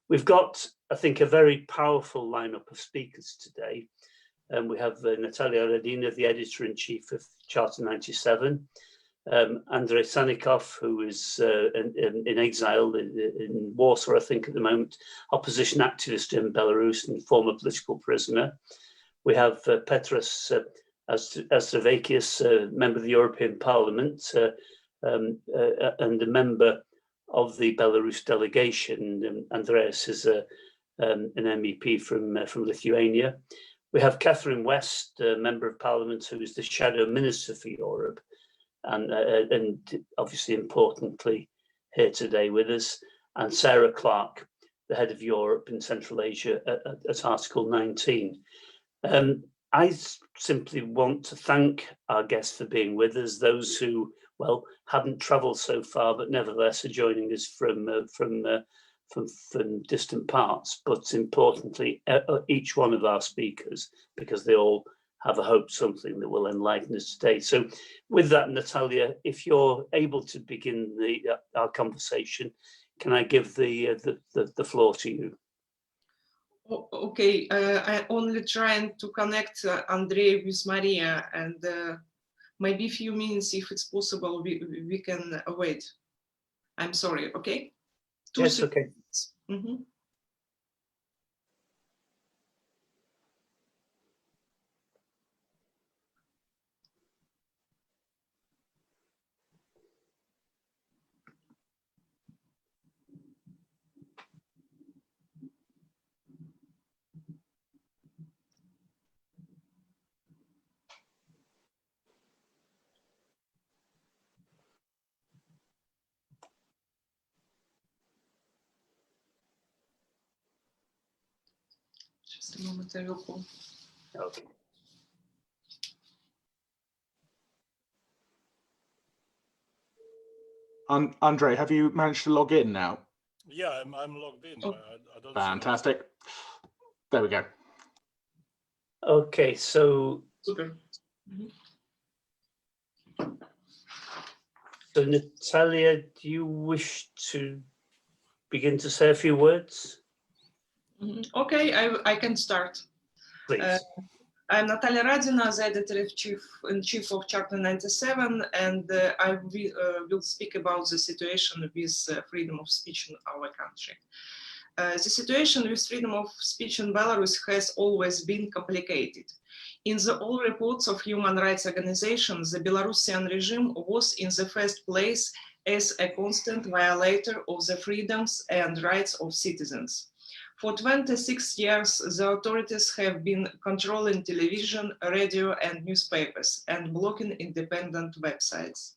We've got, I think, a very powerful lineup of speakers today. We have Natallia Radina, the editor-in-chief of Charter 97, Andrei Sannikov, who is in exile in Warsaw, I think, at the moment, opposition activist in Belarus and former political prisoner. We have Petras Auštrevičius, member of the European Parliament, and a member of the Belarus delegation. Andreas is an MEP from Lithuania. We have Catherine West, member of Parliament, who is the Shadow Minister for Europe, and obviously importantly here today with us, and Sarah Clarke, the head of Europe and Central Asia at Article 19. I simply want to thank our guests for being with us, those who, well, hadn't travelled so far, but nevertheless are joining us from distant parts. But importantly, each one of our speakers, because they all have, I hope, something that will enlighten us today. So with that, Natallia, if you're able to begin our conversation, can I give the floor to you? Okay, I'm only trying to connect Andrei with Maria, and maybe a few minutes, if it's possible, we can wait. I'm sorry, okay? Yes, okay. Mm-hmm. Just a moment, I will call. Okay. Andrei, have you managed to log in now? Yeah, I'm logged in. Oh. I don't Fantastic. There we go. Okay, so Super. So Natallia, do you wish to begin to say a few words? Okay, I can start. Please. I'm Natallia Radina, the editor-in-chief of Charter 97, and I will speak about the situation with freedom of speech in our country. The situation with freedom of speech in Belarus has always been complicated. In all reports of human rights organizations, the Belarusian regime was in the first place as a constant violator of the freedoms and rights of citizens. For 26 years, the authorities have been controlling television, radio, and newspapers, and blocking independent websites.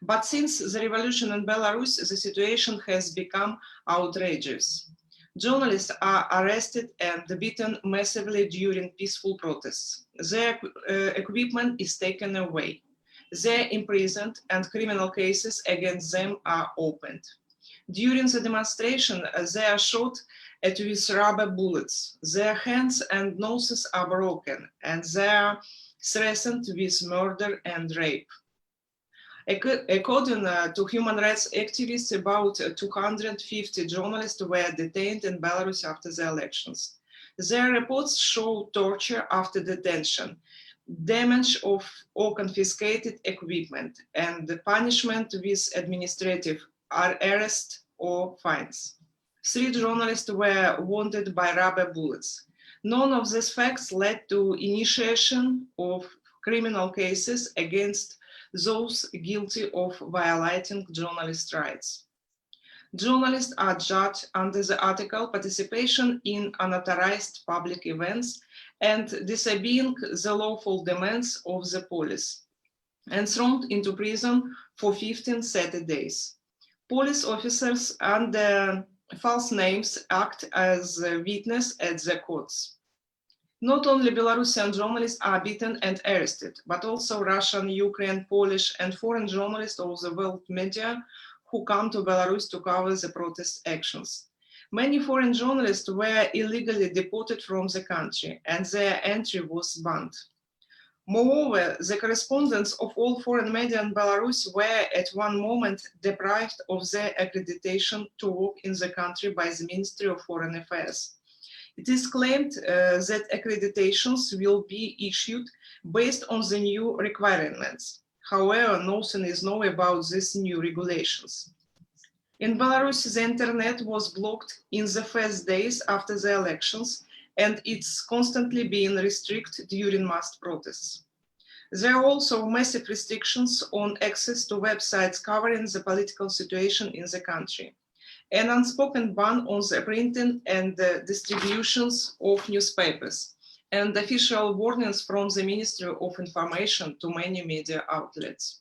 But since the revolution in Belarus, the situation has become outrageous. Journalists are arrested and beaten massively during peaceful protests. Their equipment is taken away. They are imprisoned, and criminal cases against them are opened. During the demonstration, they are shot at with rubber bullets. Their hands and noses are broken, and they are threatened with murder and rape. According to human rights activists, about 250 journalists were detained in Belarus after the elections. Their reports show torture after detention, damage of or confiscated equipment, and the punishment with administrative arrest or fines. 3 journalists were wounded by rubber bullets. None of these facts led to initiation of criminal cases against those guilty of violating journalist rights. Journalists are judged under the article participation in unauthorized public events and disobeying the lawful demands of the police, and thrown into prison for 30 days. Police officers under false names act as a witness at the courts. Not only Belarusian journalists are beaten and arrested, but also Russian, Ukrainian, Polish, and foreign journalists of the world media who come to Belarus to cover the protest actions. Many foreign journalists were illegally deported from the country, and their entry was banned. Moreover, the correspondents of all foreign media in Belarus were at one moment deprived of their accreditation to work in the country by the Ministry of Foreign Affairs. It is claimed that accreditations will be issued based on the new requirements. However, nothing is known about these new regulations. In Belarus, the internet was blocked in the first days after the elections, and it's constantly being restricted during mass protests. There are also massive restrictions on access to websites covering the political situation in the country, an unspoken ban on the printing and the distributions of newspapers, and official warnings from the Ministry of Information to many media outlets.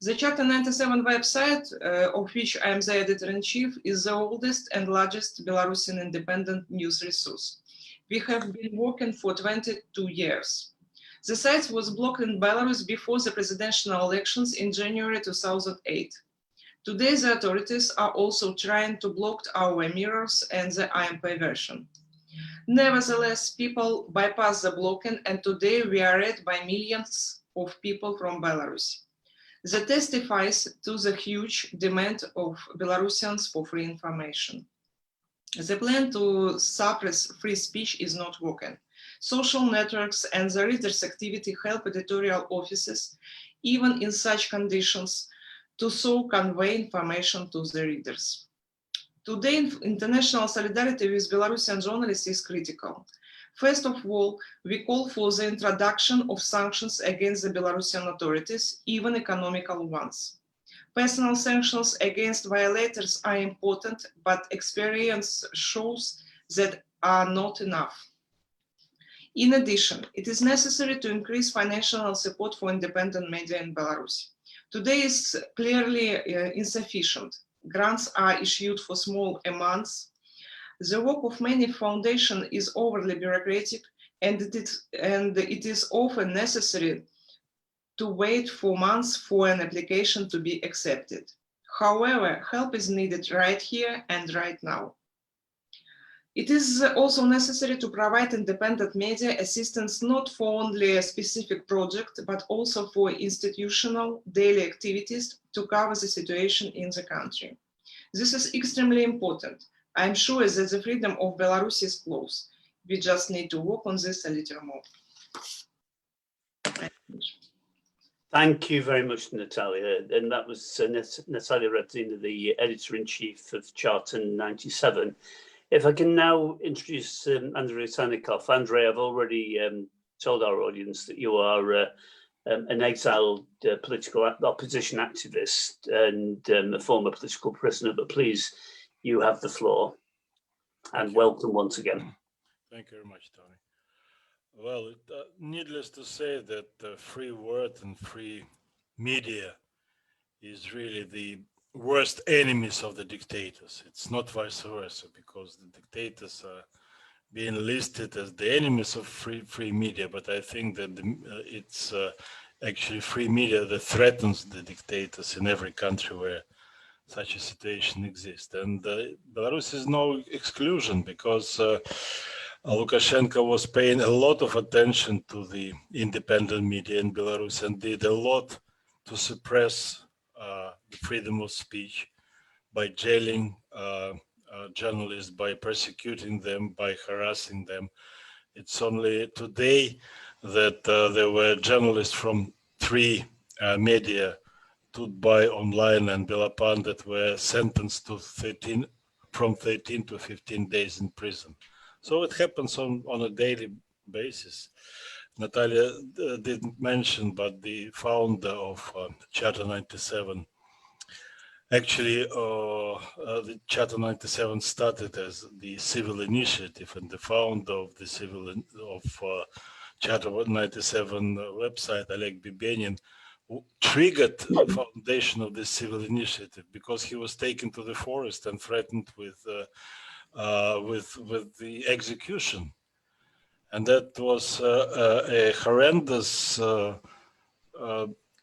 The Charter 97 website, of which I am the editor-in-chief, is the oldest and largest Belarusian independent news resource. We have been working for 22 years. The site was blocked in Belarus before the presidential elections in January 2008. Today, the authorities are also trying to block our mirrors and the APPG version. Nevertheless, people bypass the blocking, and today we are read by millions of people from Belarus. That testifies to the huge demand of Belarusians for free information. The plan to suppress free speech is not working. Social networks and the readers' activity help editorial offices, even in such conditions, to so convey information to the readers. Today, international solidarity with Belarusian journalists is critical. First of all, we call for the introduction of sanctions against the Belarusian authorities, even economical ones. Personal sanctions against violators are important, but experience shows that are not enough. In addition, it is necessary to increase financial support for independent media in Belarus. Today is clearly insufficient. Grants are issued for small amounts. The work of many foundations is overly bureaucratic, and it is often necessary to wait for months for an application to be accepted. However, help is needed right here and right now. It is also necessary to provide independent media assistance not for only a specific project, but also for institutional daily activities to cover the situation in the country. This is extremely important. I'm sure that the freedom of Belarus is close. We just need to work on this a little more. Thank you very much, Natallia. And that was Natallia Radina, the editor-in-chief of Charter 97. If I can now introduce Andrei Sannikov. Andrei, I've already told our audience that you are an exiled political opposition activist and a former political prisoner, but please, you have the floor. And welcome once again. Thank you very much, Tony. Well, needless to say that free word and free media is really the worst enemies of the dictators. It's not vice versa, because the dictators are being listed as the enemies of free media, but I think that it's actually free media that threatens the dictators in every country where such a situation exists. And Belarus is no exclusion, because Lukashenko was paying a lot of attention to the independent media in Belarus and did a lot to suppress the freedom of speech by jailing journalists, by persecuting them, by harassing them. It's only today that there were journalists from 3 media, Tutbay, Online, and Belapan, that were sentenced to 13 to 15 days in prison. So it happens on a daily basis. Natallia didn't mention, but the founder of Charter 97, actually the Charter 97 started as the civil initiative, and the founder of the Charter 97 website, Oleg Bibenin, triggered the foundation of this civil initiative because he was taken to the forest and threatened with the execution. And that was a horrendous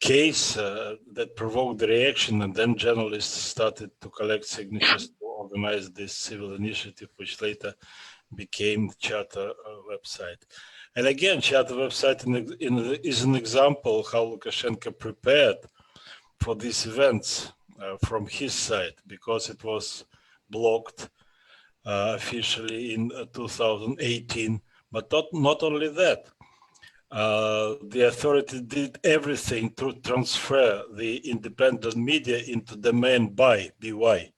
case that provoked the reaction, and then journalists started to collect signatures to organized this civil initiative, which later became the Charter website. And again, Charter website is an example how Lukashenko prepared for these events from his side, because it was blocked officially in 2018. But not only that, the authority did everything to transfer the independent media into domain by BY.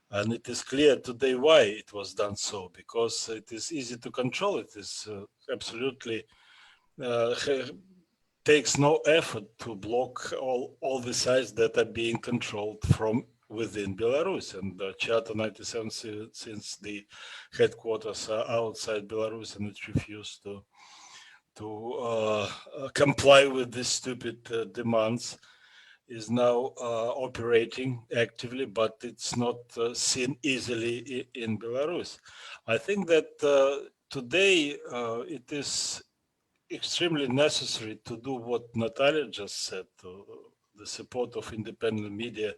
And it is clear today why it was done so, because it is easy to control. It is absolutely takes no effort to block all the sites that are being controlled from within Belarus. And Charter 97, since the headquarters are outside Belarus and it refused to comply with these stupid demands, is now operating actively, but it's not seen easily in Belarus. I think that today it is extremely necessary to do what Natalya just said. The support of independent media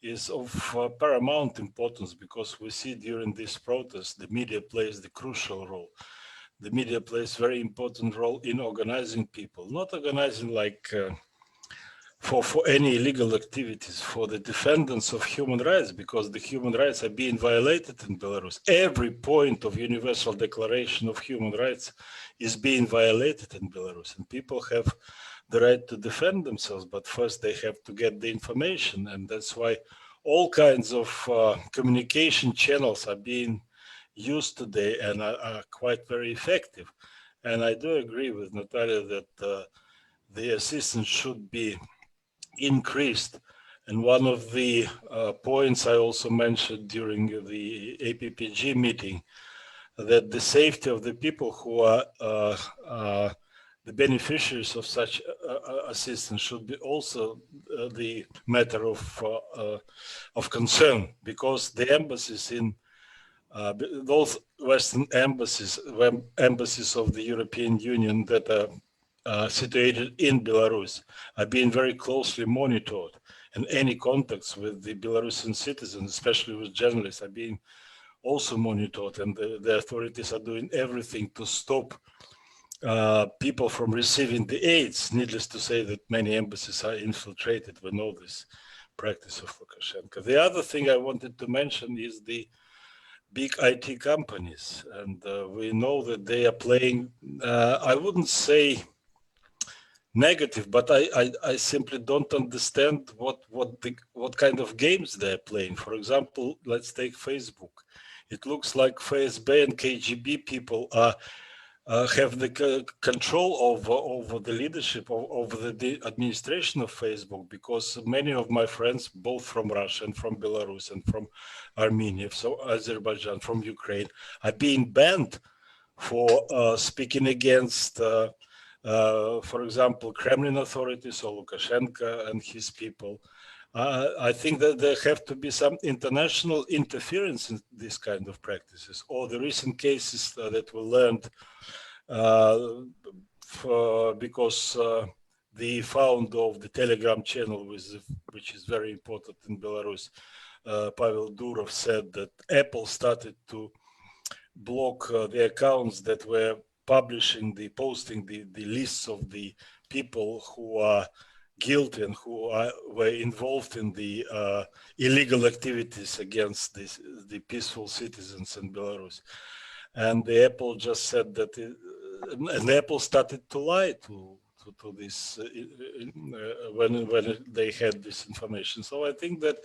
is of paramount importance, because we see during this protest, the media plays the crucial role. The media plays very important role in organizing people, not organizing like for any illegal activities, for the defendants of human rights, because the human rights are being violated in Belarus. Every point of Universal Declaration of Human Rights is being violated in Belarus, and people have the right to defend themselves, but first they have to get the information, and that's why all kinds of communication channels are being used today and are quite very effective. And I do agree with Natalya that the assistance should be increased. And one of the points I also mentioned during the APPG meeting, that the safety of the people who are the beneficiaries of such assistance should be also the matter of concern, because the embassies in those Western embassies of the European Union that are situated in Belarus are being very closely monitored, and any contacts with the Belarusian citizens, especially with journalists, are being also monitored, and the authorities are doing everything to stop people from receiving the aids. Needless to say that many embassies are infiltrated. We know this practice of Lukashenko. The other thing I wanted to mention is the big IT companies, and we know that they are playing, I wouldn't say negative, but I simply don't understand what kind of games they're playing. For example, let's take Facebook. It looks like FSB and KGB people have the control over the leadership, over the administration of Facebook, because many of my friends, both from Russia and from Belarus and from Armenia, so Azerbaijan, from Ukraine, are being banned for speaking against, for example, Kremlin authorities or Lukashenko and his people. I think that there have to be some international interference in these kind of practices, or the recent cases that we learned because the founder of the Telegram channel, which is very important in Belarus, Pavel Durov, said that Apple started to block the accounts that were posting the lists of the people who are guilty and who were involved in the illegal activities against the peaceful citizens in Belarus. And the Apple just said that, and Apple started to lie to this when they had this information. So I think that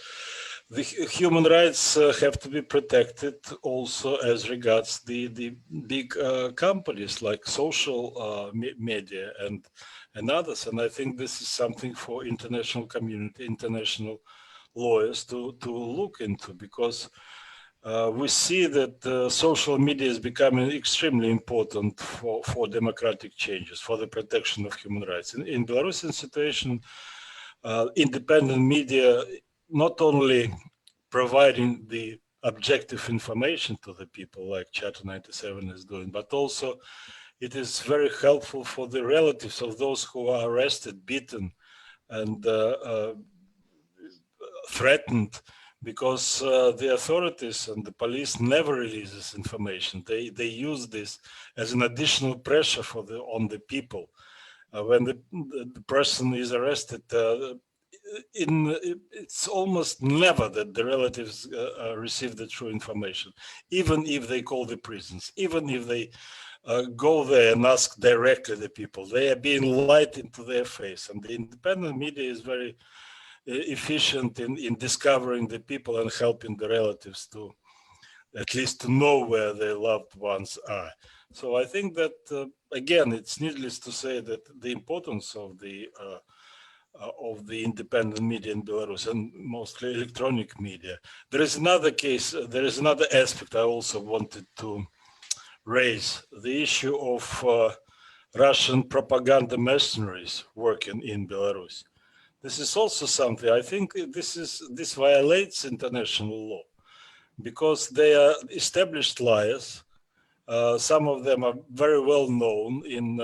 the human rights have to be protected also as regards the big companies like social media and others. And I think this is something for international community, international lawyers to look into, because we see that social media is becoming extremely important for democratic changes, for the protection of human rights. In Belarusian situation, independent media not only providing the objective information to the people like Charter 97 is doing, but also it is very helpful for the relatives of those who are arrested, beaten, and threatened because the authorities and the police never release this information. They use this as an additional pressure on the people. When the person is arrested, it's almost never that the relatives receive the true information, even if they call the prisons, even if they go there and ask directly the people. They are being lied into their face, and the independent media is very efficient in discovering the people and helping the relatives to at least to know where their loved ones are. So I think that again, it's needless to say that the importance of the independent media in Belarus, and mostly electronic media. There is another case, there is another aspect I also wanted to raise, the issue of Russian propaganda mercenaries working in Belarus. This is also something, I think this violates international law, because they are established liars. Some of them are very well known in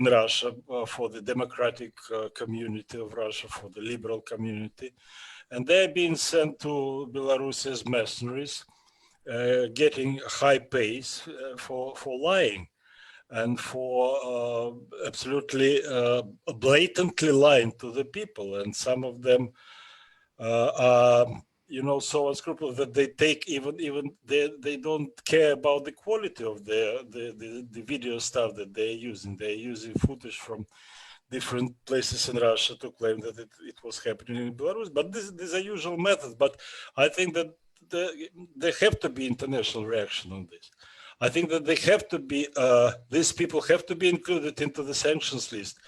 Russia for the democratic community of Russia, for the liberal community. And they're being sent to Belarus as mercenaries, getting high pays for lying and for absolutely blatantly lying to the people. And some of them are, so unscrupulous that they take even they don't care about the quality of the video stuff that they're using. They're using footage from different places in Russia to claim that it was happening in Belarus. But these are usual methods. But I think that there have to be international reaction on this. I think that they have to be, these people have to be included into the sanctions list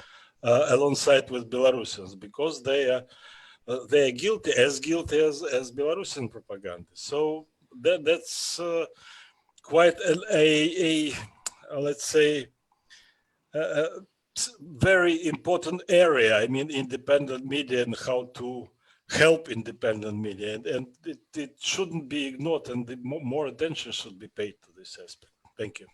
alongside with Belarusians, because they are guilty as Belarusian propaganda. So that's quite a let's say, a very important area. I mean, independent media and how to help independent media, and it shouldn't be ignored, and more attention should be paid to this aspect. Thank you.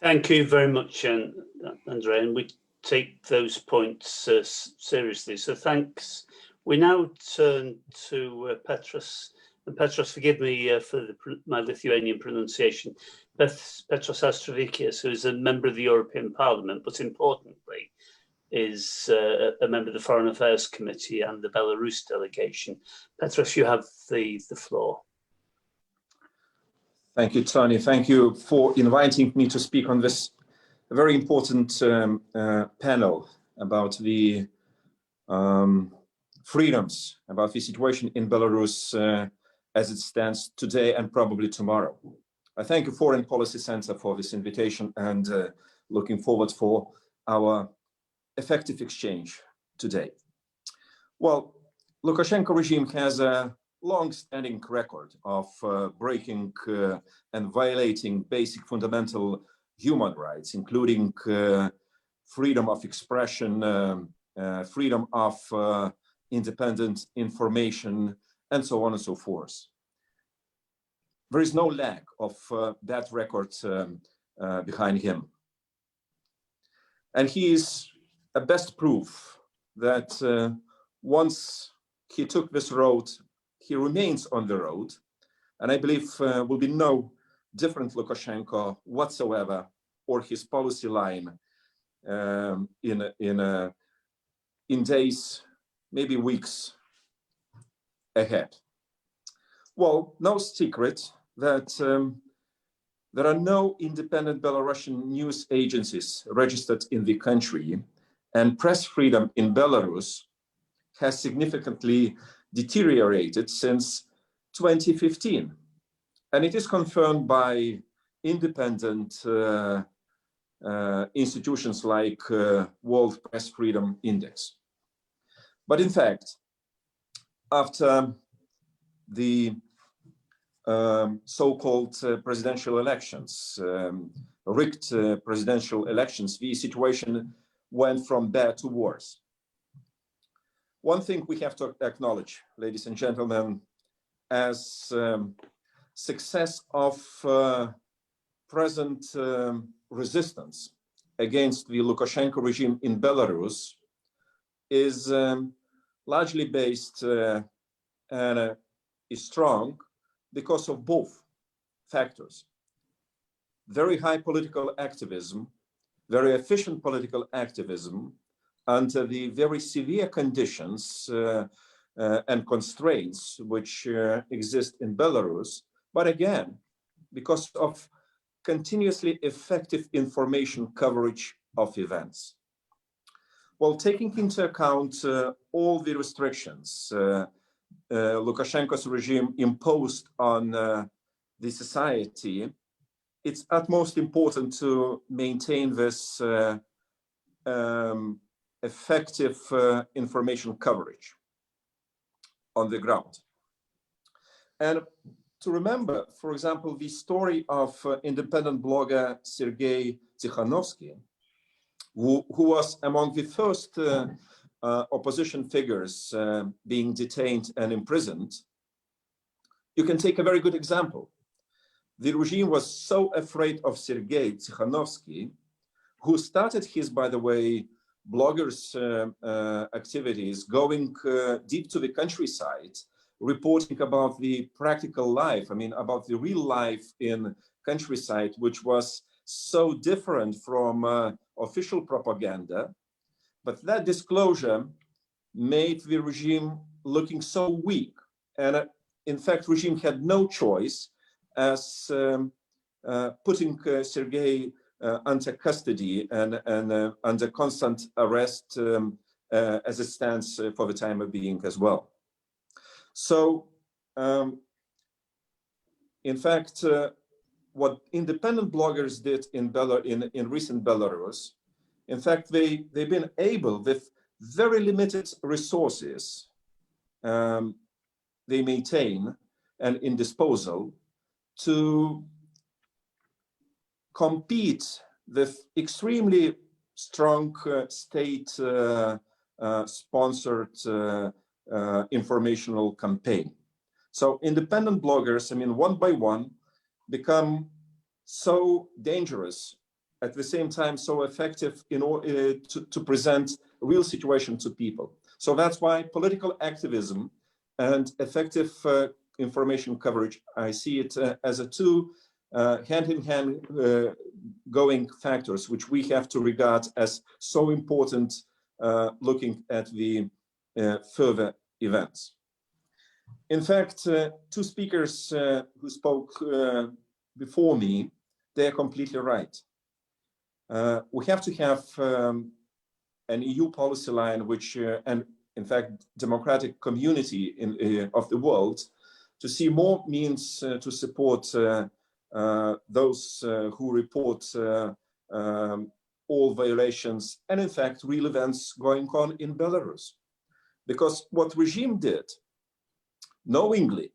Thank you very much, Andrei, and we take those points seriously. So thanks. We now turn to Petras. And Petras, forgive me for my Lithuanian pronunciation. Petras Auštrevičius, who is a member of the European Parliament, but importantly is a member of the Foreign Affairs Committee and the Belarus delegation. Petras, you have the floor. Thank you, Tony. Thank you for inviting me to speak on this very important panel about the freedoms, about the situation in Belarus as it stands today and probably tomorrow. I thank the Foreign Policy Center for this invitation, and looking forward for our effective exchange today. Well, Lukashenko regime has a long-standing record of breaking and violating basic fundamental human rights, including freedom of expression, freedom of independent information, and so on and so forth. There is no lack of that record behind him. And he is a best proof that once he took this road, he remains on the road. And I believe will be no different Lukashenko whatsoever, or his policy line in days, maybe weeks ahead. Well, no secret that there are no independent Belarusian news agencies registered in the country, and press freedom in Belarus has significantly deteriorated since 2015. And it is confirmed by independent institutions like World Press Freedom Index. But in fact, after the so-called presidential elections, rigged presidential elections, the situation went from bad to worse. One thing we have to acknowledge, ladies and gentlemen, as success of present resistance against the Lukashenko regime in Belarus is largely based and is strong because of both factors. Very high political activism, very efficient political activism under the very severe conditions and constraints which exist in Belarus, but again, because of continuously effective information coverage of events. Well, taking into account all the restrictions Lukashenko's regime imposed on the society, it's utmost important to maintain this effective information coverage on the ground. And to remember, for example, the story of independent blogger Sergei Tikhanovsky, who was among the first opposition figures being detained and imprisoned, you can take a very good example. The regime was so afraid of Sergei Tikhanovsky, who started his, by the way, bloggers' activities, going deep to the countryside, reporting about the practical life, I mean, about the real life in countryside, which was so different from official propaganda. But that disclosure made the regime looking so weak. And in fact, regime had no choice as putting Sergei under custody and under constant arrest as it stands for the time of being as well. So, in fact, what independent bloggers did in recent Belarus, in fact, they've been able, with very limited resources they maintain and in disposal, to compete with extremely strong state-sponsored informational campaign. So independent bloggers, I mean, one by one, become so dangerous, at the same time so effective in order to present real situation to people. So that's why political activism and effective information coverage, I see it as a two hand-in-hand going factors, which we have to regard as so important looking at the further events. In fact, two speakers who spoke before me, they are completely right. We have to have an EU policy line which, and in fact, democratic community of the world, to see more means to support those who report all violations and, in fact, real events going on in Belarus. Because what regime did, knowingly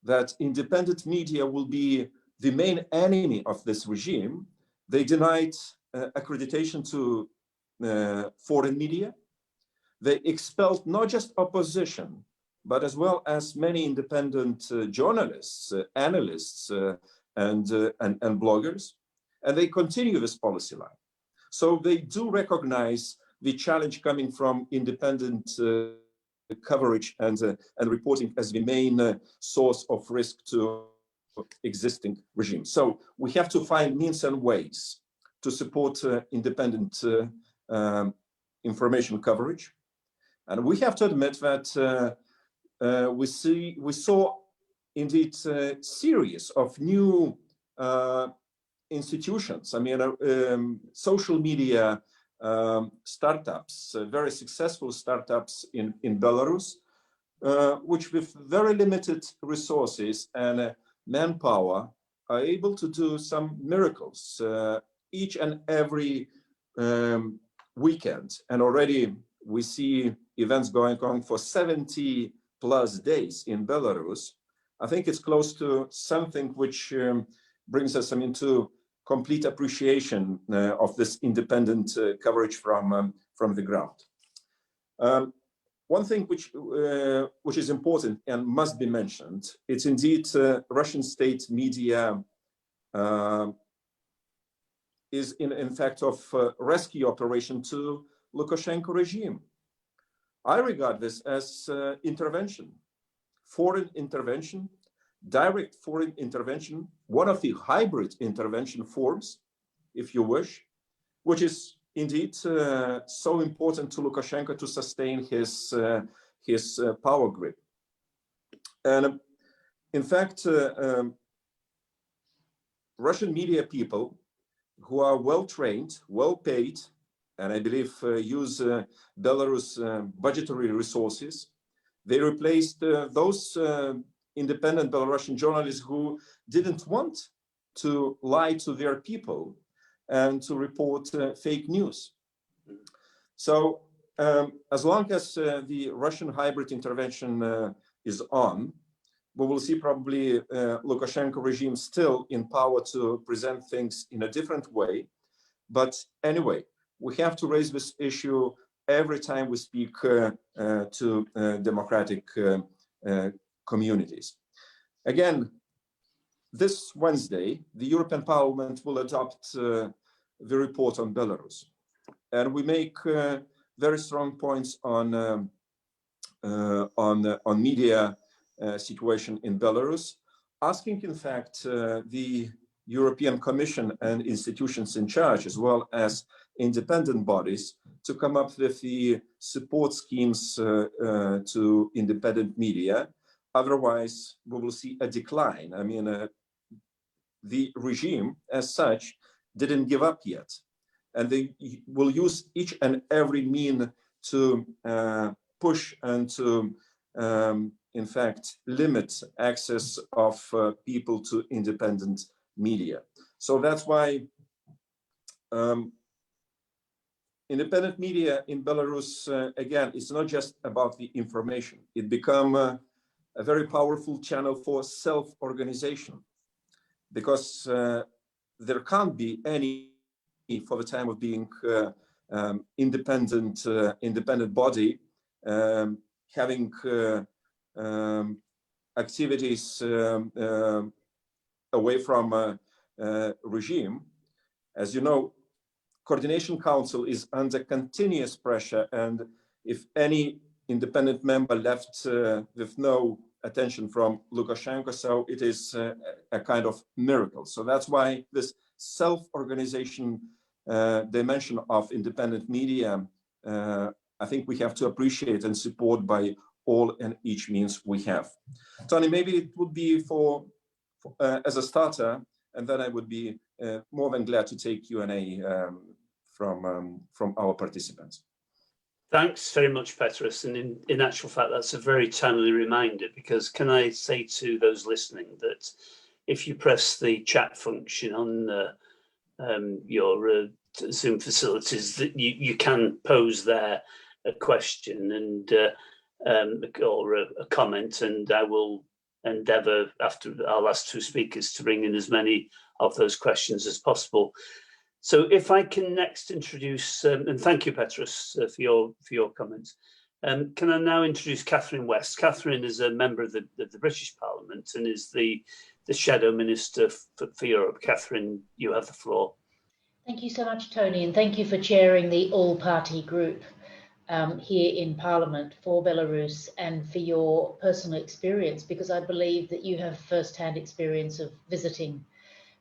that independent media will be the main enemy of this regime, they denied accreditation to foreign media. They expelled not just opposition, but as well as many independent journalists, analysts, and bloggers. And they continue this policy line. So they do recognize the challenge coming from independent coverage and reporting as the main source of risk to existing regimes. So we have to find means and ways to support independent information coverage. And we have to admit that we saw indeed a series of new institutions. I mean, social media startups, very successful startups in Belarus, which with very limited resources and manpower are able to do some miracles each and every weekend. And already we see events going on for 70+ days in Belarus. I think it's close to something which brings us into complete appreciation of this independent coverage from the ground. One thing which is important and must be mentioned, it's indeed Russian state media is in fact of rescue operation to Lukashenko regime. I regard this as intervention. foreign intervention, direct foreign intervention, one of the hybrid intervention forms, if you wish, which is indeed so important to Lukashenko to sustain his power grip. And in fact, Russian media people who are well trained, well paid, and I believe use Belarus budgetary resources, they replaced those independent Belarusian journalists who didn't want to lie to their people and to report fake news. So as long as the Russian hybrid intervention is on, we will see probably Lukashenko regime still in power to present things in a different way. But anyway, we have to raise this issue every time we speak to democratic communities. Again, this Wednesday, the European Parliament will adopt the report on Belarus. And we make very strong points on media situation in Belarus, asking, in fact, the European Commission and institutions in charge, as well as independent bodies, to come up with the support schemes to independent media. Otherwise, we will see a decline. I mean, the regime as such didn't give up yet. And they will use each and every mean to push and to, in fact, limit access of people to independent media. So that's why independent media in Belarus, again, it's not just about the information. It become a very powerful channel for self-organization, because there can't be any, for the time of being, independent body having activities away from regime. As you know, Coordination Council is under continuous pressure, and if any independent member left with no attention from Lukashenko, so it is a kind of miracle. So that's why this self-organization dimension of independent media, I think we have to appreciate and support by all and each means we have. Tony, maybe it would be for as a starter, and then I would be more than glad to take Q&A from our participants. Thanks very much, Petras. And in actual fact, that's a very timely reminder, because can I say to those listening that if you press the chat function on your Zoom facilities, that you can pose there a question and or a comment, and I will endeavour, after our last two speakers, to bring in as many of those questions as possible. So if I can next introduce, and thank you, Petras, for your comments. Can I now introduce Catherine West? Catherine is a member of the British Parliament and is the Shadow Minister for Europe. Catherine, you have the floor. Thank you so much, Tony, and thank you for chairing the all-party group here in Parliament for Belarus, and for your personal experience, because I believe that you have first-hand experience of visiting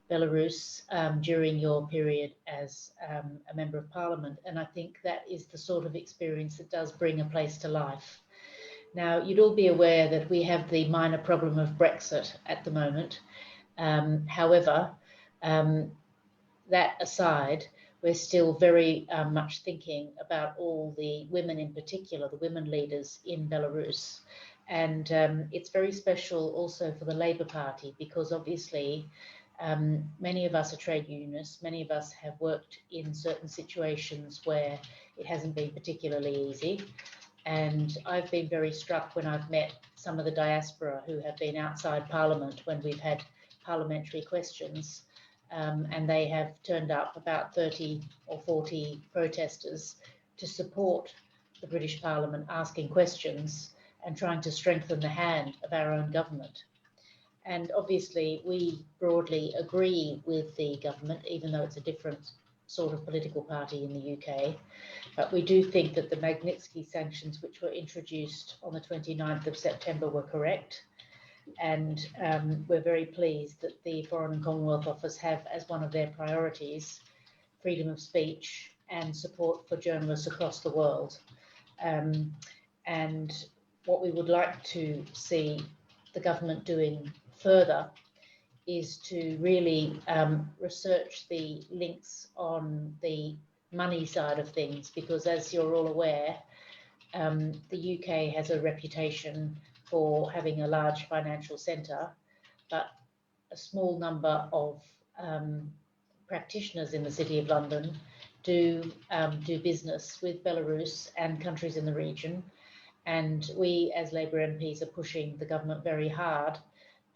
Belarus during your period as a Member of Parliament, and I think that is the sort of experience that does bring a place to life. Now, you'd all be aware that we have the minor problem of Brexit at the moment. However, that aside, we're still very much thinking about all the women in particular, the women leaders in Belarus. And it's very special also for the Labour Party, because obviously many of us are trade unionists, many of us have worked in certain situations where it hasn't been particularly easy. And I've been very struck when I've met some of the diaspora who have been outside Parliament when we've had parliamentary questions. And they have turned up about 30 or 40 protesters to support the British Parliament, asking questions and trying to strengthen the hand of our own government. And obviously we broadly agree with the government, even though it's a different sort of political party in the UK. But we do think that the Magnitsky sanctions, which were introduced on the 29th of September, were correct. And we're very pleased that the Foreign and Commonwealth Office have as one of their priorities freedom of speech and support for journalists across the world. And what we would like to see the government doing further is to really research the links on the money side of things, because as you're all aware, the UK has a reputation for having a large financial centre, but a small number of practitioners in the City of London do business with Belarus and countries in the region. And we as Labour MPs are pushing the government very hard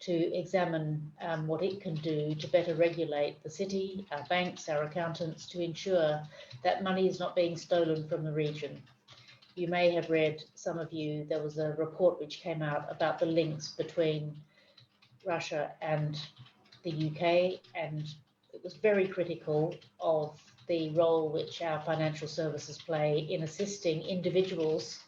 to examine what it can do to better regulate the city, our banks, our accountants, to ensure that money is not being stolen from the region. You may have read, some of you, there was a report which came out about the links between Russia and the UK, and it was very critical of the role which our financial services play in assisting individuals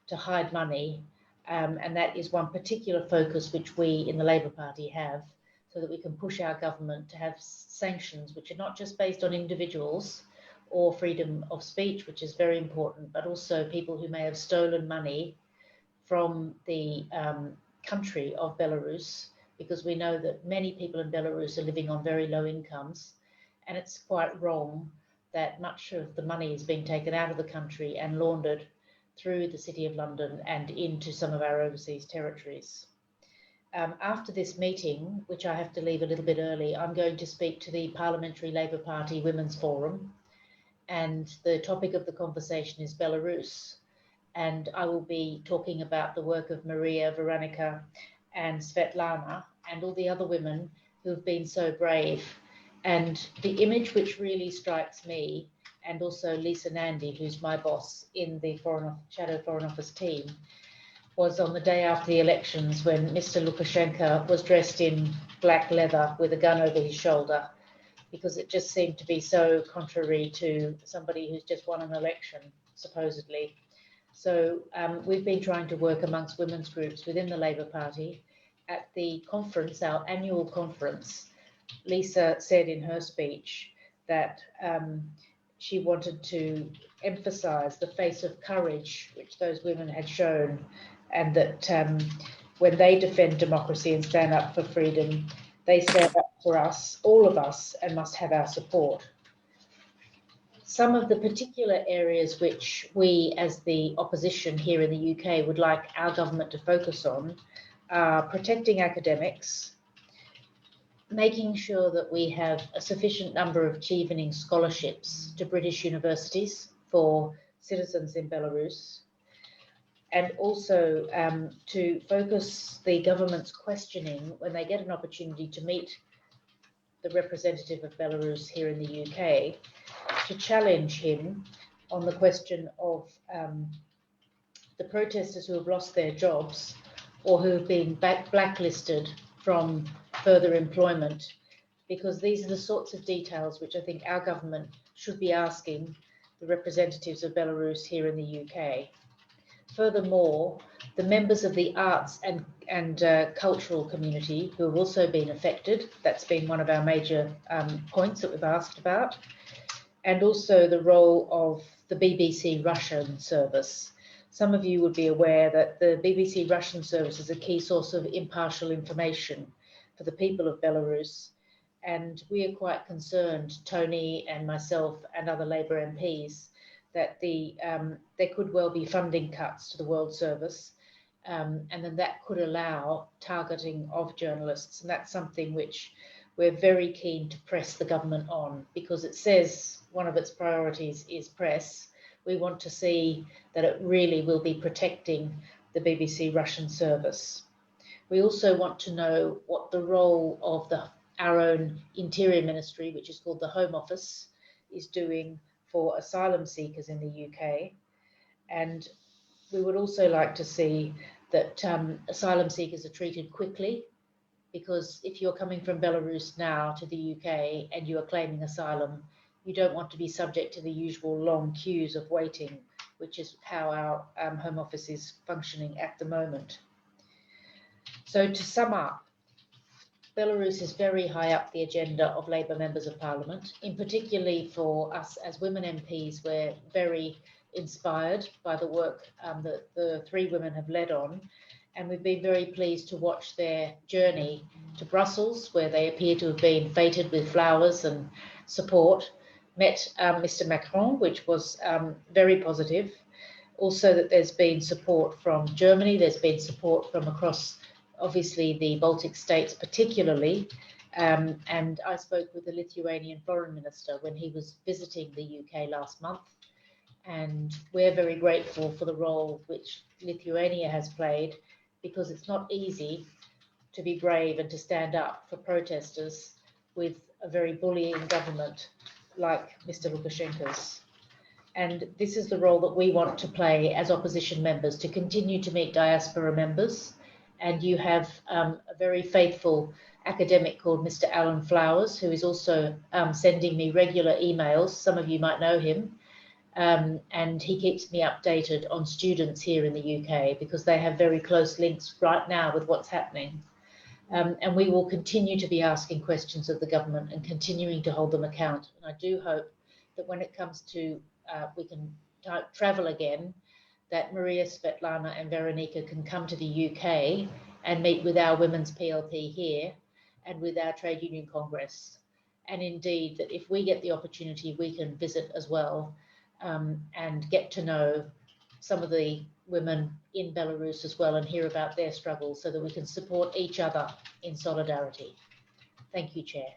to hide money. And that is one particular focus which we in the Labour Party have, so that we can push our government to have sanctions which are not just based on individuals or freedom of speech, which is very important, but also people who may have stolen money from the country of Belarus, because we know that many people in Belarus are living on very low incomes, and it's quite wrong that much of the money is being taken out of the country and laundered through the City of London and into some of our overseas territories. After this meeting, which I have to leave a little bit early, I'm going to speak to the Parliamentary Labour Party Women's Forum, and the topic of the conversation is Belarus. And I will be talking about the work of Maria, Veronica and Svetlana and all the other women who have been so brave. And the image which really strikes me, and also Lisa Nandy, who's my boss in the Shadow Foreign Office team, was on the day after the elections when Mr. Lukashenko was dressed in black leather with a gun over his shoulder, because it just seemed to be so contrary to somebody who's just won an election, supposedly. So we've been trying to work amongst women's groups within the Labour Party. At the conference, our annual conference, Lisa said in her speech that she wanted to emphasise the face of courage which those women had shown, and that when they defend democracy and stand up for freedom, they stand up for us, all of us, and must have our support. Some of the particular areas which we as the opposition here in the UK would like our government to focus on are protecting academics, making sure that we have a sufficient number of Chevening scholarships to British universities for citizens in Belarus, and also to focus the government's questioning when they get an opportunity to meet the representative of Belarus here in the UK, to challenge him on the question of the protesters who have lost their jobs or who have been blacklisted from further employment, because these are the sorts of details which I think our government should be asking the representatives of Belarus here in the UK. Furthermore, the members of the arts and cultural community who have also been affected, that's been one of our major points that we've asked about, and also the role of the BBC Russian service. Some of you would be aware that the BBC Russian service is a key source of impartial information for the people of Belarus, and we are quite concerned, Tony and myself and other Labour MPs, that there could well be funding cuts to the World Service, and then that could allow targeting of journalists, and that's something which we're very keen to press the government on, because it says one of its priorities is press. We want to see that it really will be protecting the BBC Russian service. We also want to know what the role of our own Interior Ministry, which is called the Home Office, is doing for asylum seekers in the UK. And we would also like to see that asylum seekers are treated quickly, because if you're coming from Belarus now to the UK and you are claiming asylum, you don't want to be subject to the usual long queues of waiting, which is how our Home Office is functioning at the moment. So to sum up, Belarus is very high up the agenda of Labour members of Parliament. In particularly for us as women MPs, we're very inspired by the work that the three women have led on. And we've been very pleased to watch their journey to Brussels, where they appear to have been feted with flowers and support, met Mr. Macron, which was very positive. Also that there's been support from Germany, there's been support from across obviously the Baltic states particularly, and I spoke with the Lithuanian Foreign Minister when he was visiting the UK last month, and we're very grateful for the role which Lithuania has played, because it's not easy to be brave and to stand up for protesters with a very bullying government like Mr. Lukashenko's. And this is the role that we want to play as opposition members, to continue to meet diaspora members. And you have a very faithful academic called Mr. Alan Flowers, who is also sending me regular emails. Some of you might know him. And he keeps me updated on students here in the UK, because they have very close links right now with what's happening. And we will continue to be asking questions of the government and continuing to hold them account. And I do hope that when it comes to we can travel again, that Maria, Svetlana and Veronika can come to the UK and meet with our Women's PLP here and with our Trade Union Congress. And indeed, that if we get the opportunity, we can visit as well and get to know some of the women in Belarus as well and hear about their struggles, so that we can support each other in solidarity. Thank you, Chair.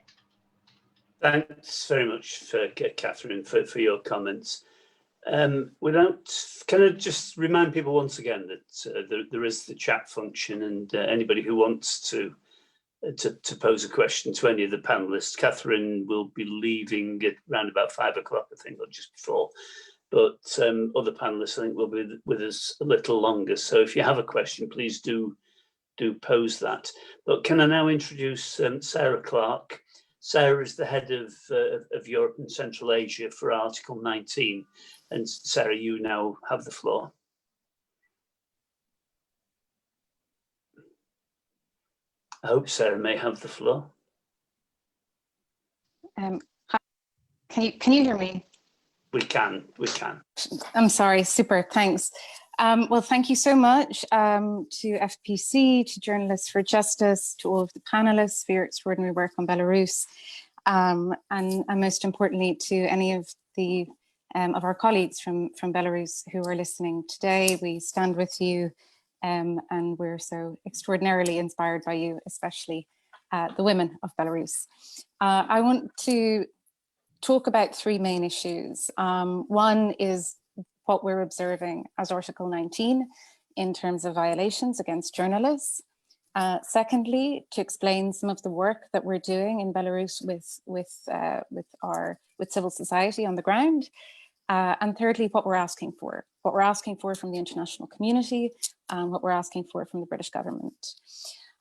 Thanks very much, Catherine, for your comments. Can I just remind people once again that there is the chat function, and anybody who wants to pose a question to any of the panelists. Catherine will be leaving at around about 5 o'clock, I think, or just before. But other panelists, I think, will be with us a little longer. So if you have a question, please do pose that. But can I now introduce Sarah Clarke? Sarah is the head of Europe and Central Asia for Article 19. And Sarah, you now have the floor. I hope Sarah may have the floor. Hi. Can you hear me? We can. I'm sorry, super, thanks. Well, thank you so much to FPC, to Journalists for Justice, to all of the panelists for your extraordinary work on Belarus, and most importantly to any of the of our colleagues from Belarus who are listening today. We stand with you, and we're so extraordinarily inspired by you, especially the women of Belarus. I want to talk about three main issues. One is what we're observing as Article 19 in terms of violations against journalists. Secondly, to explain some of the work that we're doing in Belarus with civil society on the ground. And thirdly, what we're asking for from the international community, and what we're asking for from the British government.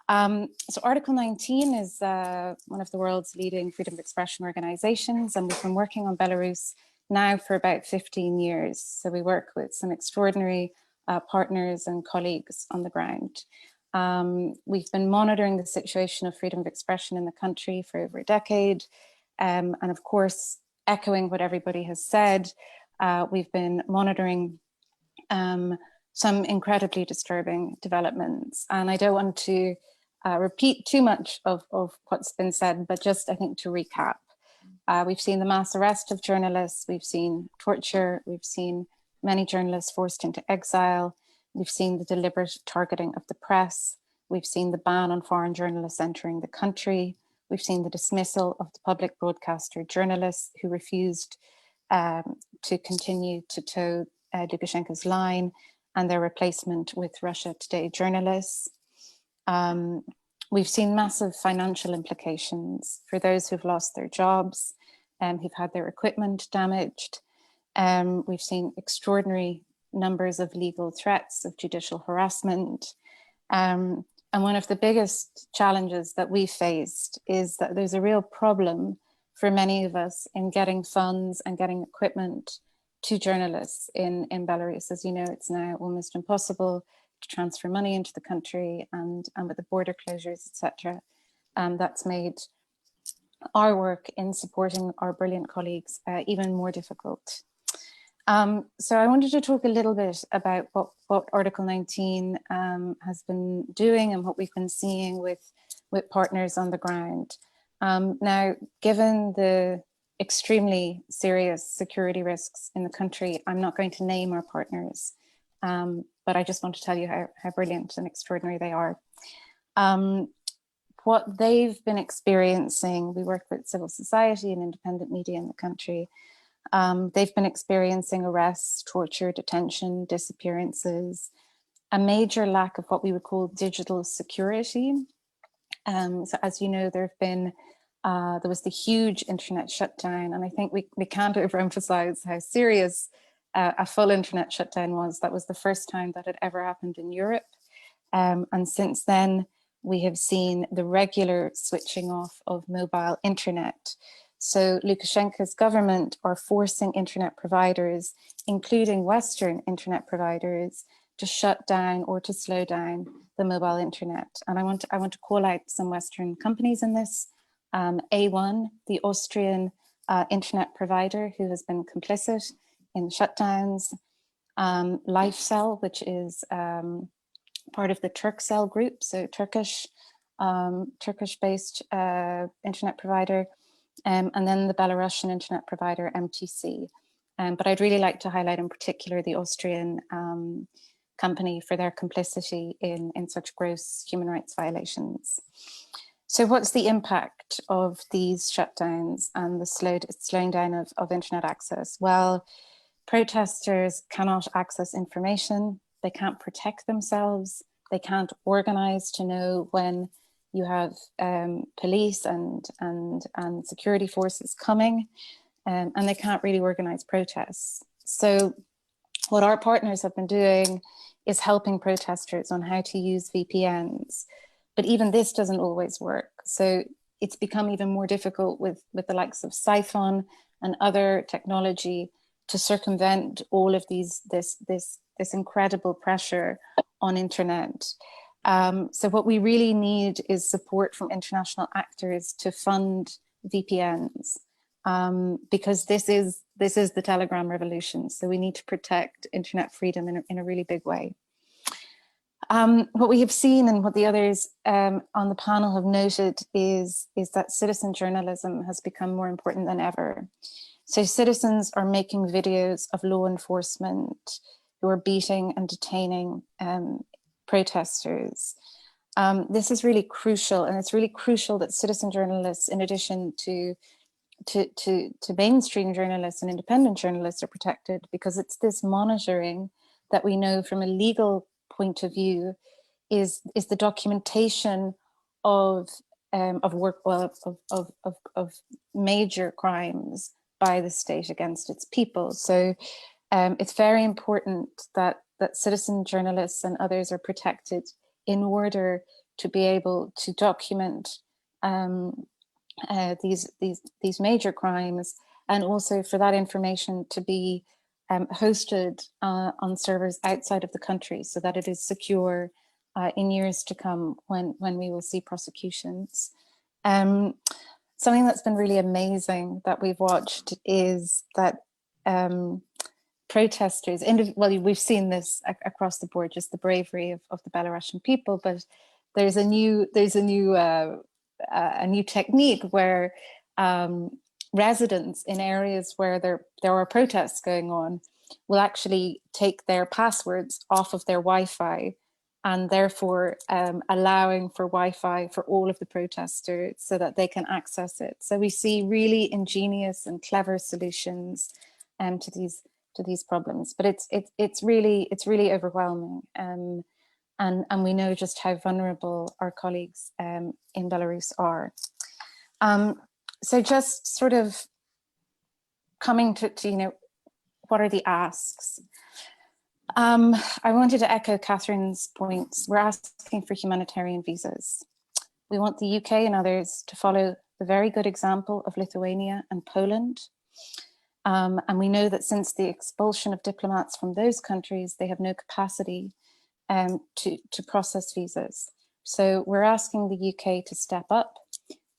So Article 19 is one of the world's leading freedom of expression organizations, and we've been working on Belarus now for about 15 years. So we work with some extraordinary partners and colleagues on the ground. We've been monitoring the situation of freedom of expression in the country for over a decade. And of course, echoing what everybody has said, we've been monitoring some incredibly disturbing developments. And I don't want to repeat too much of what's been said, but just I think to recap. We've seen the mass arrest of journalists, we've seen torture, we've seen many journalists forced into exile, we've seen the deliberate targeting of the press, we've seen the ban on foreign journalists entering the country, we've seen the dismissal of the public broadcaster journalists who refused to continue to toe Lukashenko's line, and their replacement with Russia Today journalists. We've seen massive financial implications for those who've lost their jobs, who've had their equipment damaged. We've seen extraordinary numbers of legal threats, of judicial harassment. And one of the biggest challenges that we faced is that there's a real problem for many of us in getting funds and getting equipment to journalists in Belarus. As you know, it's now almost impossible to transfer money into the country, and with the border closures, etc. That's made our work in supporting our brilliant colleagues even more difficult. So I wanted to talk a little bit about what Article 19 has been doing and what we've been seeing with partners on the ground. Now, given the extremely serious security risks in the country, I'm not going to name our partners, but I just want to tell you how brilliant and extraordinary they are. What they've been experiencing, we work with civil society and independent media in the country. They've been experiencing arrests, torture, detention, disappearances, a major lack of what we would call digital security. So as you know, there was the huge internet shutdown, and I think we can't overemphasize how serious a full internet shutdown was. That was the first time that had ever happened in Europe. And since then, we have seen the regular switching off of mobile internet. So Lukashenko's government are forcing internet providers, including Western internet providers, to shut down or to slow down the mobile internet. And I want to call out some Western companies in this. A1, the Austrian internet provider who has been complicit in shutdowns. LifeCell, which is part of the Turkcell group, so Turkish-based internet provider, and then the Belarusian internet provider MTC. But I'd really like to highlight in particular the Austrian company for their complicity in such gross human rights violations. So what's the impact of these shutdowns and the slowing down of internet access? Well, protesters cannot access information, they can't protect themselves, they can't organize to know when you have police and security forces coming, and they can't really organize protests. So what our partners have been doing is helping protesters on how to use VPNs. But even this doesn't always work. So it's become even more difficult with the likes of Siphon and other technology to circumvent all of this incredible pressure on internet. So what we really need is support from international actors to fund VPNs, because this is the Telegram revolution. So we need to protect internet freedom in a really big way. What we have seen and what the others on the panel have noted is that citizen journalism has become more important than ever. So citizens are making videos of law enforcement who are beating and detaining protesters. This is really crucial, and it's really crucial that citizen journalists, in addition to mainstream journalists and independent journalists, are protected, because it's this monitoring that we know from a legal point of view is the documentation of major crimes by the state against its people. So it's very important that citizen journalists and others are protected in order to be able to document these major crimes, and also for that information to be hosted on servers outside of the country, so that it is secure in years to come when we will see prosecutions. Something that's been really amazing that we've watched is that protesters, well, we've seen this across the board, just the bravery of the Belarusian people, but there's a new technique where residents in areas where there are protests going on will actually take their passwords off of their Wi-Fi, and therefore allowing for Wi-Fi for all of the protesters so that they can access it. So we see really ingenious and clever solutions to these problems, but it's really overwhelming, and we know just how vulnerable our colleagues in Belarus are. So just sort of coming to what are the asks? I wanted to echo Catherine's points. We're asking for humanitarian visas. We want the UK and others to follow the very good example of Lithuania and Poland. And we know that since the expulsion of diplomats from those countries, they have no capacity to process visas. So we're asking the UK to step up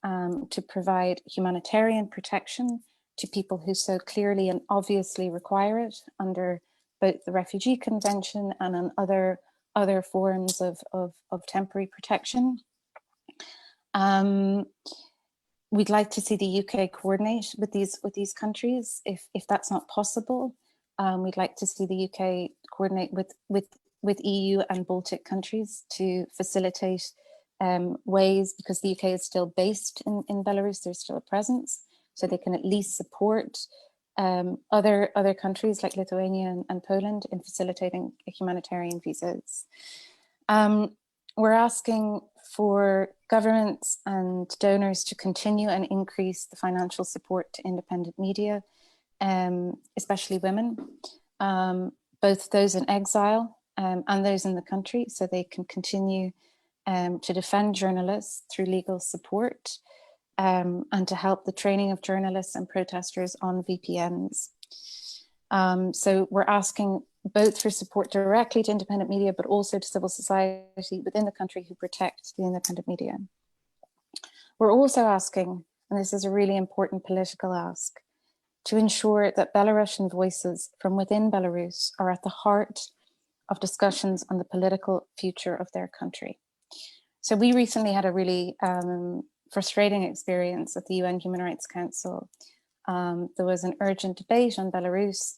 to provide humanitarian protection to people who so clearly and obviously require it under both the Refugee Convention and on other forms of temporary protection. We'd like to see the UK coordinate with these countries. If that's not possible, we'd like to see the UK coordinate with EU and Baltic countries to facilitate ways, because the UK is still based in Belarus, there's still a presence, so they can at least support other countries like Lithuania and Poland in facilitating humanitarian visas. We're asking for governments and donors to continue and increase the financial support to independent media, especially women, both those in exile and those in the country, so they can continue to defend journalists through legal support and to help the training of journalists and protesters on VPNs. So we're asking both for support directly to independent media, but also to civil society within the country who protect the independent media. We're also asking, and this is a really important political ask, to ensure that Belarusian voices from within Belarus are at the heart of discussions on the political future of their country. So we recently had a really frustrating experience at the UN Human Rights Council. There was an urgent debate on Belarus,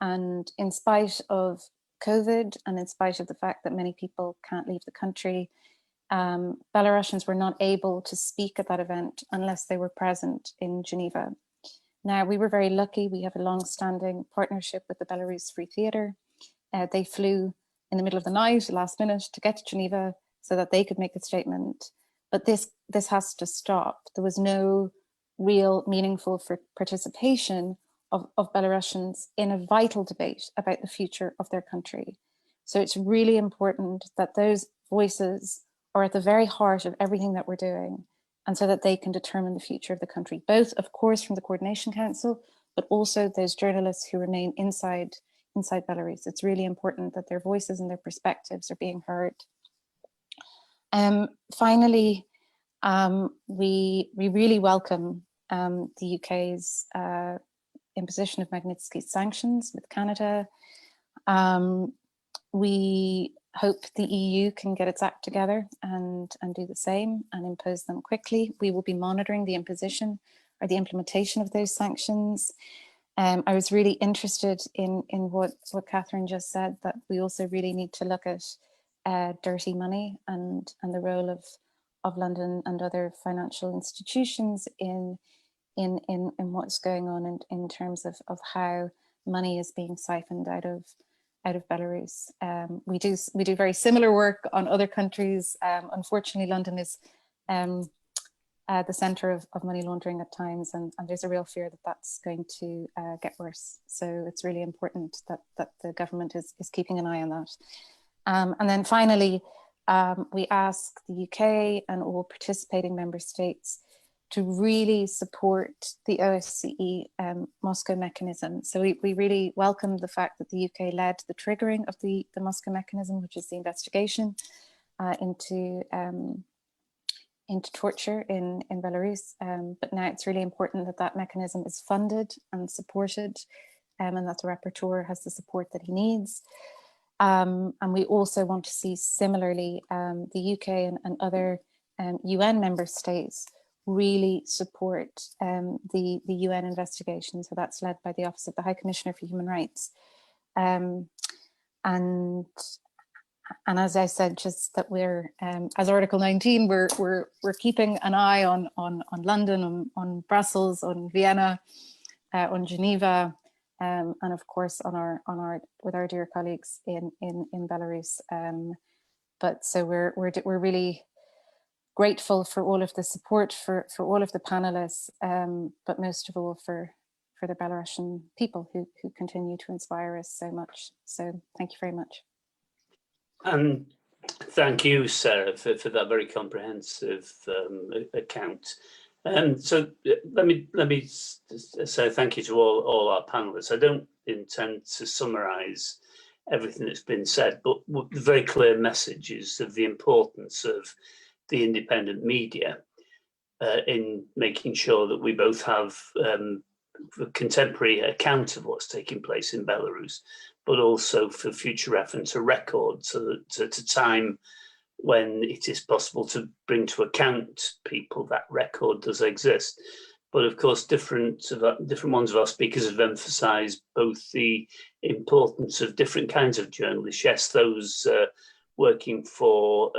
and in spite of COVID and in spite of the fact that many people can't leave the country, Belarusians were not able to speak at that event unless they were present in Geneva. Now, we were very lucky. We have a long-standing partnership with the Belarus Free Theatre. They flew in the middle of the night, last minute, to get to Geneva so that they could make a statement. But this has to stop. There was no real meaningful participation of Belarusians in a vital debate about the future of their country. So it's really important that those voices are at the very heart of everything that we're doing, and so that they can determine the future of the country, both, of course, from the Coordination Council, but also those journalists who remain inside Belarus. It's really important that their voices and their perspectives are being heard. Finally, we really welcome the UK's imposition of Magnitsky sanctions with Canada. We hope the EU can get its act together and do the same and impose them quickly. We will be monitoring the imposition or the implementation of those sanctions. I was really interested in what Catherine just said, that we also really need to look at dirty money and the role of London and other financial institutions in what's going on in terms of how money is being siphoned out of Belarus. We do very similar work on other countries. Unfortunately, London is the centre of money laundering at times, and there's a real fear that that's going to get worse. So it's really important that the government is keeping an eye on that. And then finally, we ask the UK and all participating member states to really support the OSCE Moscow mechanism. So we really welcome the fact that the UK led the triggering of the Moscow mechanism, which is the investigation into torture in Belarus. But now it's really important that that mechanism is funded and supported, and that the rapporteur has the support that he needs. And we also want to see similarly the UK and other UN member states really support the UN investigation. So that's led by the Office of the High Commissioner for Human Rights. And as I said, just that we're, as Article 19, we're keeping an eye on London, on Brussels, on Vienna, on Geneva, and of course with our dear colleagues in Belarus. But so we're really grateful for all of the support for all of the panelists, but most of all for the Belarusian people who continue to inspire us so much. So thank you very much. And Thank you, Sarah, for that very comprehensive account. So let me say thank you to all our panelists. I don't intend to summarise everything that's been said, but the very clear message is of the importance of the independent media in making sure that we both have a contemporary account of what's taking place in Belarus, but also for future reference a record, so that at a time when it is possible to bring to account people, that record does exist. But of course, different ones of our speakers have emphasised both the importance of different kinds of journalists. Yes, those working for,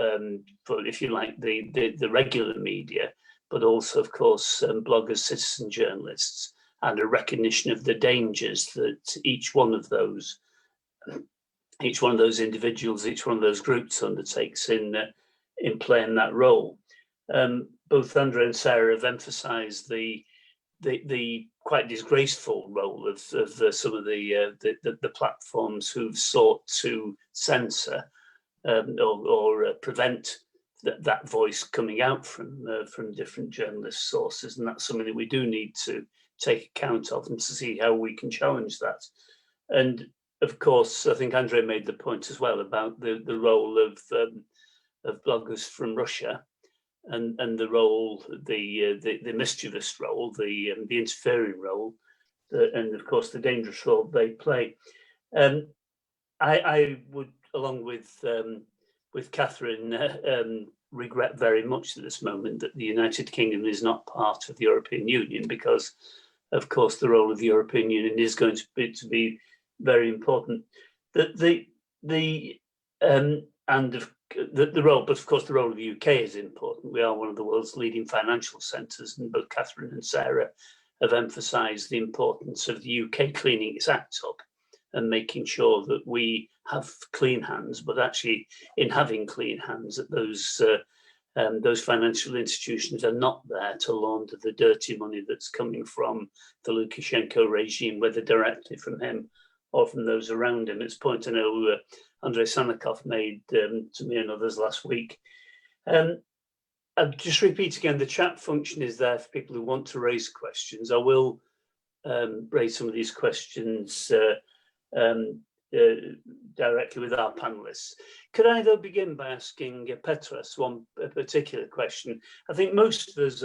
if you like, the regular media, but also, of course, bloggers, citizen journalists, and a recognition of the dangers that each one of those individuals, each one of those groups undertakes in playing that role. Both Andrei and Sarah have emphasised the quite disgraceful role of some of the platforms who've sought to censor or prevent that voice coming out from different journalist sources, and that's something that we do need to take account of and to see how we can challenge that. And of course, I think Andrei made the point as well about the role of bloggers from Russia and the role, the mischievous role, the interfering role, and of course the dangerous role they play. I would, along with Catherine, regret very much at this moment that the United Kingdom is not part of the European Union, because, of course, the role of the European Union is going to be very important. The role, but of course, the role of the UK is important. We are one of the world's leading financial centres, and both Catherine and Sarah have emphasised the importance of the UK cleaning its act up and making sure that we have clean hands, but actually in having clean hands, that those financial institutions are not there to launder the dirty money that's coming from the Lukashenko regime, whether directly from him or from those around him. It's a point I know Andrei Sannikov made to me and others last week. I'll just repeat again, the chat function is there for people who want to raise questions. I will raise some of these questions directly with our panelists. Could I though begin by asking Petras one particular question? I think most of us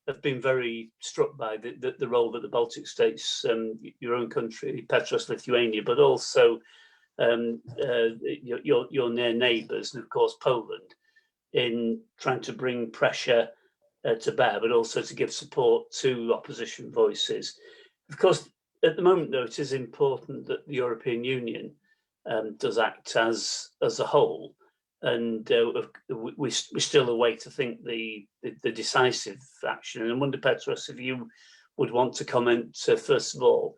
have been very struck by the role that the Baltic states, your own country, Petras, Lithuania, but also your near neighbours, and of course Poland, in trying to bring pressure to bear, but also to give support to opposition voices. Of course, at the moment, though, it is important that the European Union does act as a whole, and we still await, I think, the decisive action. And I wonder, Petras, if you would want to comment first of all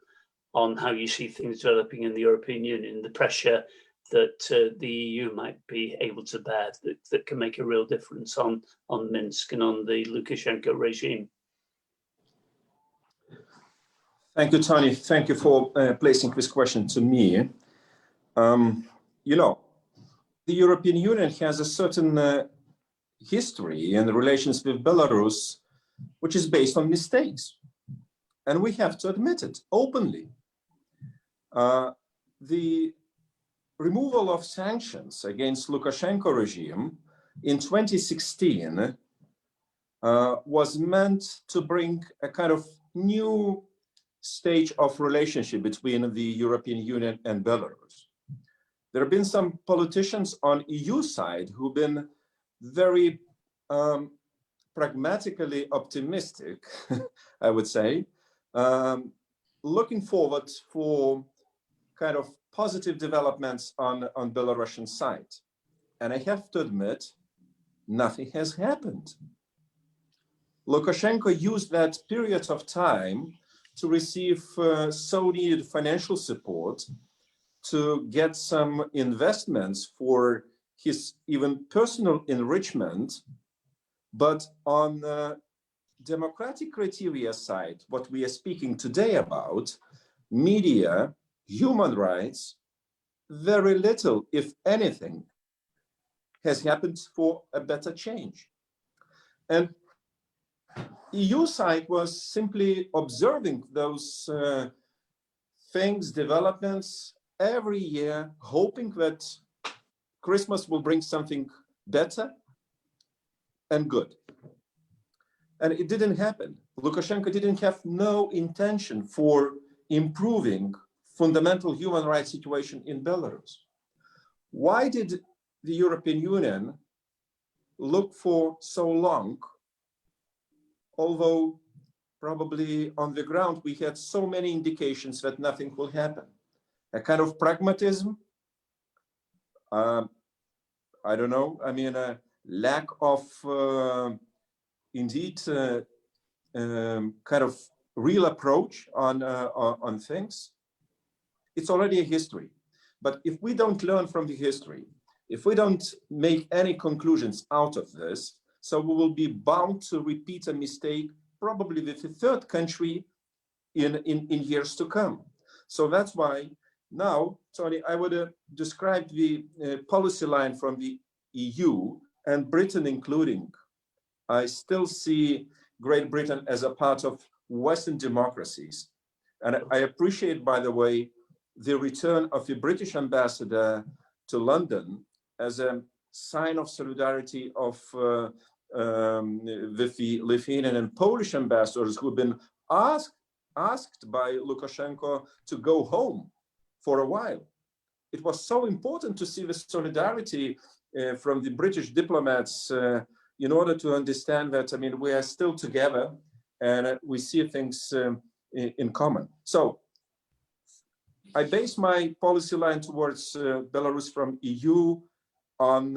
on how you see things developing in the European Union, the pressure that the EU might be able to bear that can make a real difference on Minsk and on the Lukashenko regime. Thank you, Tony. Thank you for placing this question to me. You know, the European Union has a certain history in the relations with Belarus, which is based on mistakes. And we have to admit it openly. The removal of sanctions against Lukashenko regime in 2016 was meant to bring a kind of new stage of relationship between the European Union and Belarus. There have been some politicians on EU side who've been very pragmatically optimistic, I would say, looking forward for kind of positive developments on Belarusian side. And I have to admit, nothing has happened. Lukashenko used that period of time to receive so needed financial support, to get some investments for his even personal enrichment. But on the democratic criteria side, what we are speaking today about, media, human rights, very little, if anything, has happened for a better change. And EU side was simply observing those things, developments every year, hoping that Christmas will bring something better and good. And it didn't happen. Lukashenko didn't have no intention for improving fundamental human rights situation in Belarus. Why did the European Union look for so long, although probably on the ground we had so many indications that nothing will happen? A kind of pragmatism, I don't know, I mean, a lack of indeed kind of real approach on things. It's already a history. But if we don't learn from the history, if we don't make any conclusions out of this, so we will be bound to repeat a mistake, probably with the third country in years to come. So that's why now, Tony, I would describe the policy line from the EU and Britain including. I still see Great Britain as a part of Western democracies. And I appreciate, by the way, the return of the British ambassador to London as a sign of solidarity of with the Lithuanian and Polish ambassadors who've been asked by Lukashenko to go home for a while. It was so important to see the solidarity from the British diplomats in order to understand that, I mean, we are still together and we see things in common. So I base my policy line towards Belarus from EU on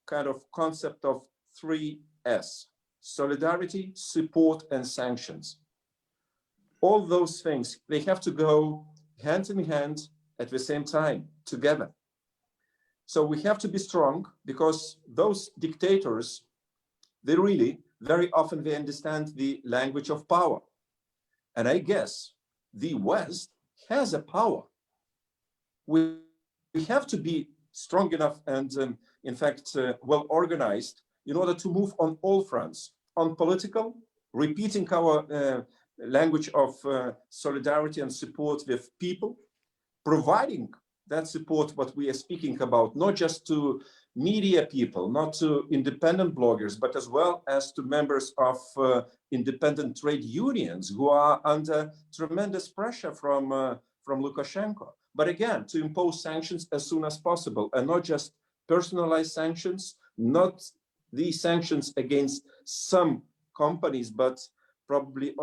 kind of concept of 3S: solidarity, support, and sanctions. All those things, they have to go hand in hand at the same time, together. So we have to be strong because those dictators, they really, very often they understand the language of power. And I guess the West has a power. We have to be strong enough and in fact, well organized in order to move on all fronts, on political, repeating our language of solidarity and support with people, providing that support, what we are speaking about, not just to media people, not to independent bloggers, but as well as to members of independent trade unions who are under tremendous pressure from Lukashenko. But again, to impose sanctions as soon as possible, and not just personalized sanctions, not these sanctions against some companies, but probably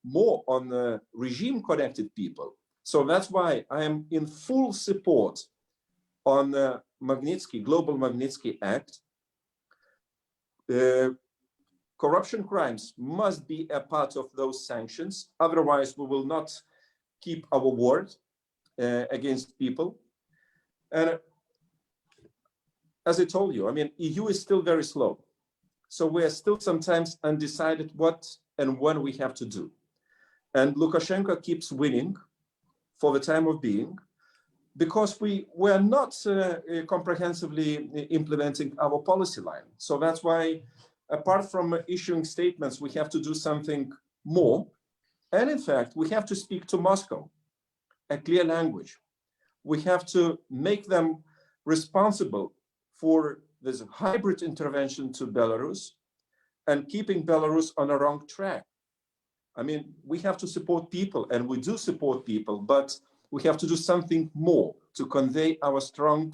more on regime-connected people. So that's why I am in full support on Magnitsky, Global Magnitsky Act. Corruption crimes must be a part of those sanctions. Otherwise, we will not keep our word against people. And as I told you, I mean, EU is still very slow. So we are still sometimes undecided what and when we have to do. And Lukashenko keeps winning for the time of being, because we were not comprehensively implementing our policy line. So that's why, apart from issuing statements, we have to do something more. And in fact, we have to speak to Moscow a clear language. We have to make them responsible for this hybrid intervention to Belarus and keeping Belarus on a wrong track. I mean, we have to support people, and we do support people, but we have to do something more to convey our strong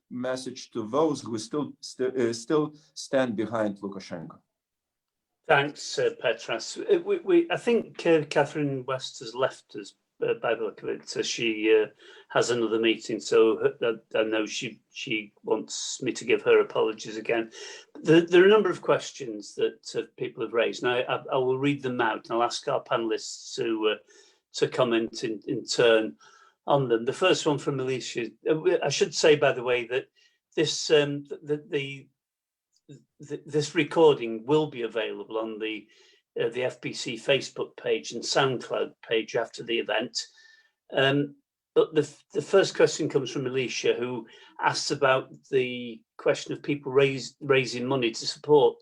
message to those who still stand behind Lukashenko. Thanks, Petras. I think Catherine West has left us, by the look of it. So she has another meeting, so I know she wants me to give her apologies again. There are a number of questions that people have raised. Now, I will read them out, and I'll ask our panelists to comment in turn on them. The first one from Alicia. I should say, by the way, that this this recording will be available on the FPC Facebook page and SoundCloud page after the event. But the first question comes from Alicia, who asks about the question of people raising money to support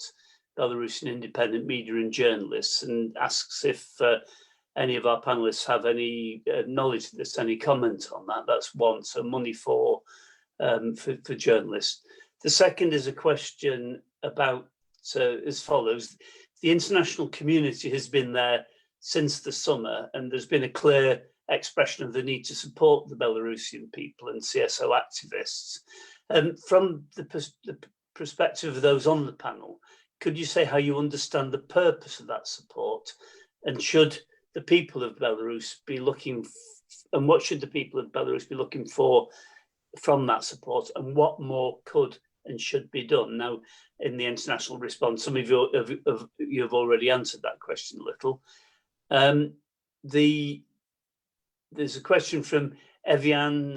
Belarusian independent media and journalists, and asks if any of our panelists have any knowledge of this, any comment on that. That's one, so money for journalists. The second is a question about, as follows: the international community has been there since the summer, and there's been a clear expression of the need to support the Belarusian people and CSO activists. From the perspective of those on the panel, could you say how you understand the purpose of that support, and should the people of Belarus be looking, and what should the people of Belarus be looking for from that support, and what more could and should be done? Now, in the international response, some of you have already answered that question a little. There's a question from Evian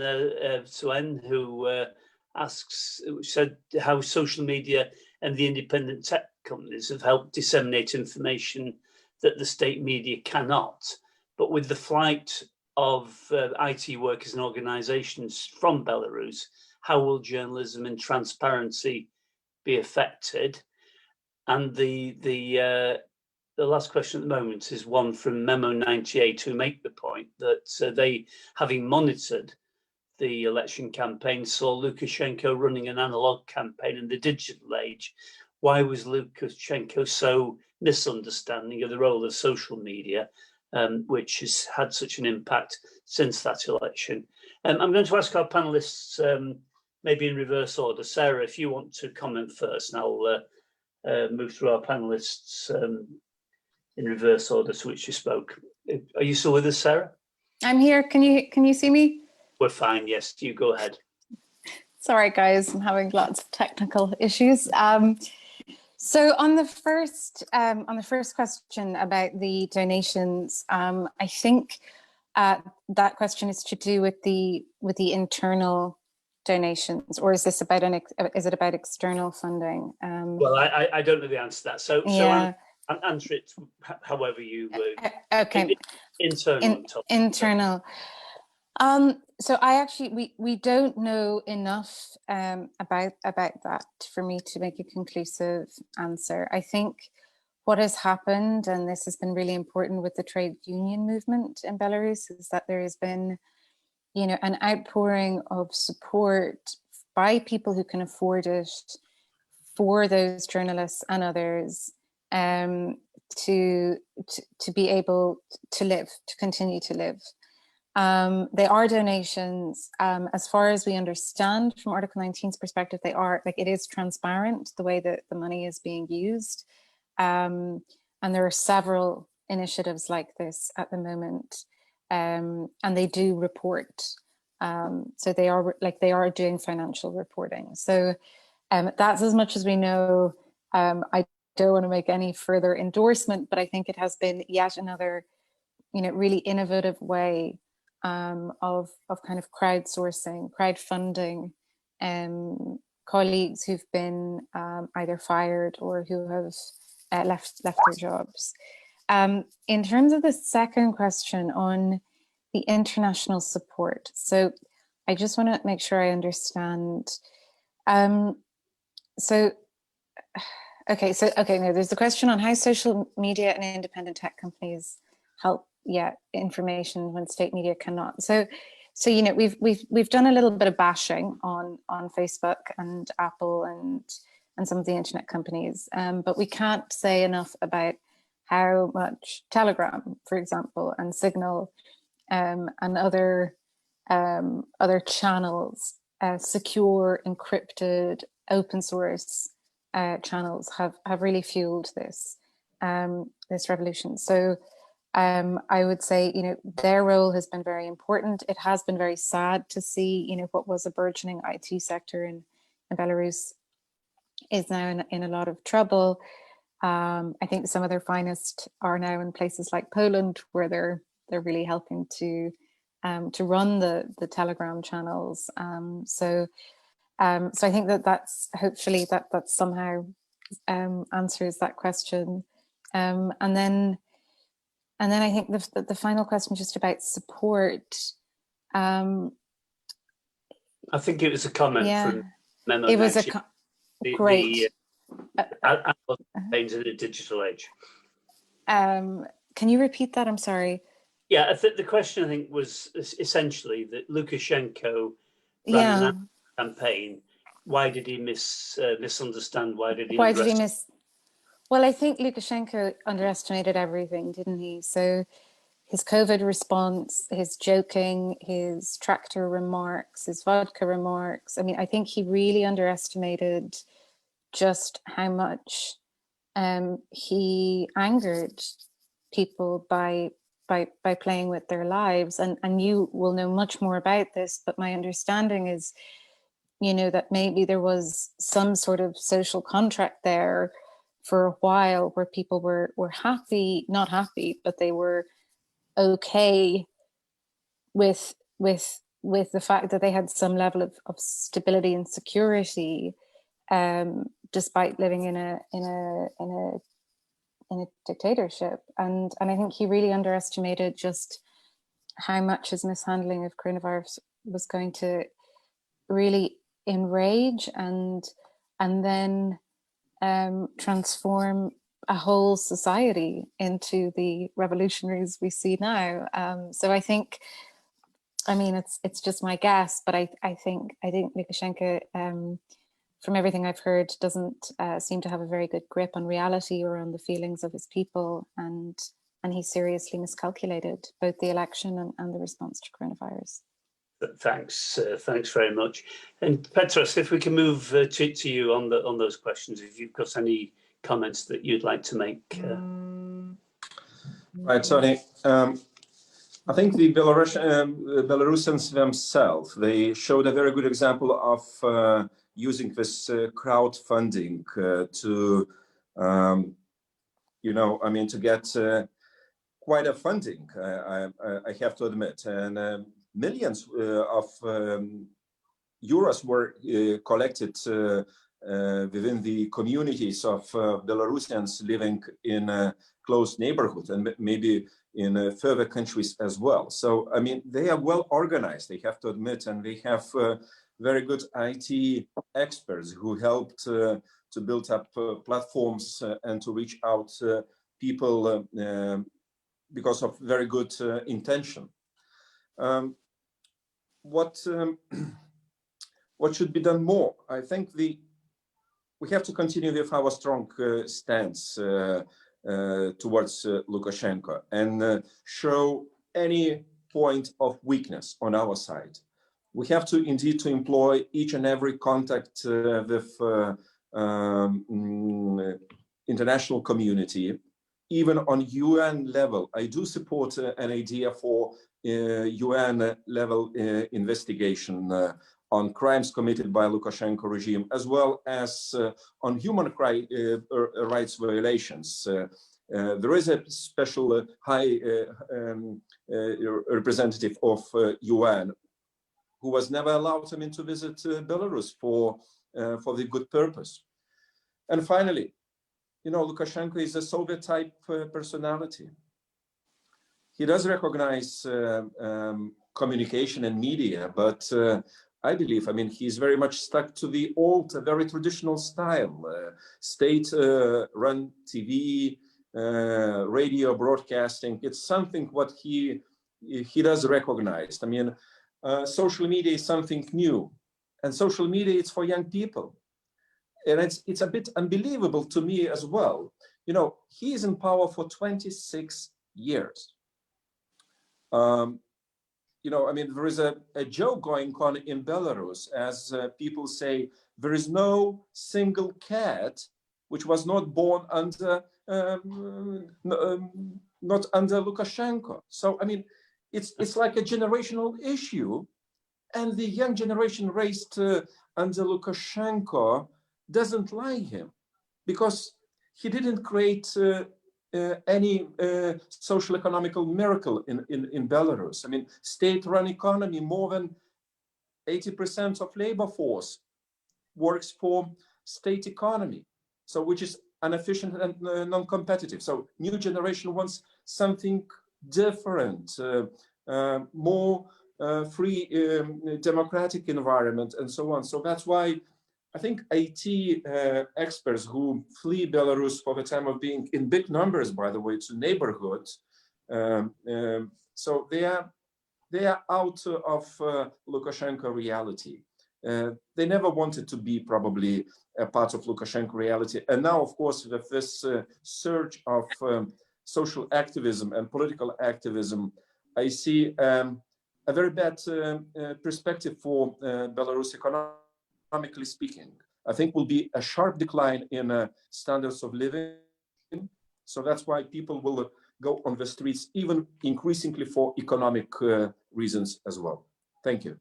Suen, who said how social media and the independent tech companies have helped disseminate information that the state media cannot. But with the flight of IT workers and organizations from Belarus, how will journalism and transparency be affected? And the last question at the moment is one from Memo 98, who make the point that they, having monitored the election campaign, saw Lukashenko running an analog campaign in the digital age. Why was Lukashenko so misunderstanding of the role of social media, which has had such an impact since that election? I'm going to ask our panelists, maybe in reverse order. Sarah, if you want to comment first, and I'll move through our panelists in reverse order to which you spoke. Are you still with us, Sarah? I'm here. Can you see me? We're fine. Yes, you go ahead. Sorry, guys, I'm having lots of technical issues. So on the first question about the donations, I think that question is to do with the internal donations, or is this about is it about external funding? Well, I don't know the answer to that. So yeah. Answer it however you okay. Internal. So we don't know enough about that for me to make a conclusive answer. I think what has happened, and this has been really important with the trade union movement in Belarus, is that there has been, an outpouring of support by people who can afford it for those journalists and others to be able to live, to continue to live. They are donations. As far as we understand from Article 19's perspective, they are, it is transparent the way that the money is being used. And there are several initiatives like this at the moment, and they do report. So they are doing financial reporting. So that's as much as we know. I don't want to make any further endorsement, but I think it has been yet another, really innovative way of kind of crowdsourcing, crowdfunding colleagues who've been either fired or who have left their jobs. In terms of the second question on the international support, so I just want to make sure I understand. No, there's a question on how social media and independent tech companies help information when state media cannot. So we've done a little bit of bashing on Facebook and Apple and some of the internet companies, but we can't say enough about how much Telegram, for example, and Signal and other channels, secure, encrypted, open source channels have really fueled this revolution. So I would say, their role has been very important. It has been very sad to see, what was a burgeoning IT sector in Belarus is now in a lot of trouble. I think some of their finest are now in places like Poland, where they're really helping to run the Telegram channels. So I think that's hopefully that somehow answers that question. And then I think the final question just about support. I think it was a comment from Memo. It was great. Campaigns in a digital age. Can you repeat that? I'm sorry. Yeah, I think the question, I think, was essentially that Lukashenko ran an campaign. Why did he misunderstand? Why did he miss? Well, I think Lukashenko underestimated everything, didn't he? So his COVID response, his joking, his tractor remarks, his vodka remarks. I mean, I think he really underestimated just how much he angered people by playing with their lives. And you will know much more about this, but my understanding is, that maybe there was some sort of social contract there for a while where people were happy, not happy, but they were okay with the fact that they had some level of stability and security, despite living in a dictatorship. And I think he really underestimated just how much his mishandling of coronavirus was going to really enrage and then transform a whole society into the revolutionaries we see now. So I think, I mean, it's just my guess, but I think Lukashenko, from everything I've heard, doesn't seem to have a very good grip on reality or on the feelings of his people, and he seriously miscalculated both the election and the response to coronavirus. Thanks very much. And Petras, if we can move to you on those questions, if you've got any comments that you'd like to make. Right, Tony. I think the Belarusians themselves, they showed a very good example of using this crowdfunding to, to get quite a funding, I have to admit. And millions of euros were collected within the communities of Belarusians living in a close neighborhood and maybe in further countries as well. So, I mean, they are well organized, they have to admit, and they have very good IT experts who helped to build up platforms and to reach out people because of very good intention. What should be done more? I think we have to continue with our strong stance towards Lukashenko and show any point of weakness on our side. We have to indeed to employ each and every contact with international community, even on UN level. I do support an idea for UN level investigation on crimes committed by Lukashenko regime, as well as on human rights violations. There is a special high representative of UN who was never allowed to visit Belarus for the good purpose. And finally, Lukashenko is a Soviet-type personality. He does recognize communication and media, but I believe, he's very much stuck to the old, very traditional style, state-run TV, radio broadcasting. It's something what he does recognize. Social media is something new, and social media is for young people. And it's a bit unbelievable to me as well. He is in power for 26 years. There is a joke going on in Belarus, as people say, there is no single cat which was not born under not under Lukashenko. So it's like a generational issue, and the young generation raised under Lukashenko doesn't like him because he didn't create any social economical miracle in Belarus. State-run economy, more than 80% of labor force works for state economy, so which is inefficient and non-competitive. So new generation wants something different, more free democratic environment and so on. So that's why I think IT experts who flee Belarus for the time of being, in big numbers, by the way, to neighborhoods, so they are out of Lukashenko reality. They never wanted to be probably a part of Lukashenko reality. And now, of course, with this surge of social activism and political activism, I see a very bad perspective for Belarus economically speaking. I think will be a sharp decline in standards of living. So that's why people will go on the streets, even increasingly for economic reasons as well. Thank you.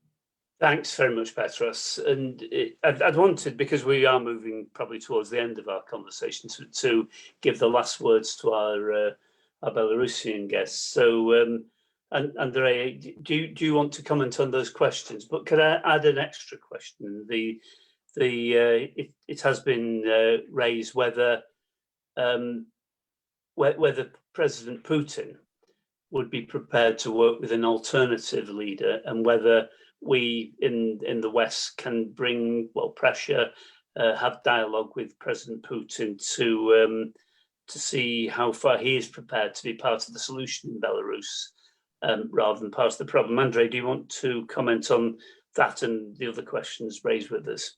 Thanks very much, Petras. And I'd wanted, because we are moving probably towards the end of our conversation, to give the last words to our Belarusian guests. So, and Andrei, do you want to comment on those questions? But could I add an extra question? It has been raised whether President Putin would be prepared to work with an alternative leader, and whether we in the West can bring pressure, have dialogue with President Putin to see how far he is prepared to be part of the solution in Belarus, rather than part of the problem. Andrei, do you want to comment on that and the other questions raised with us?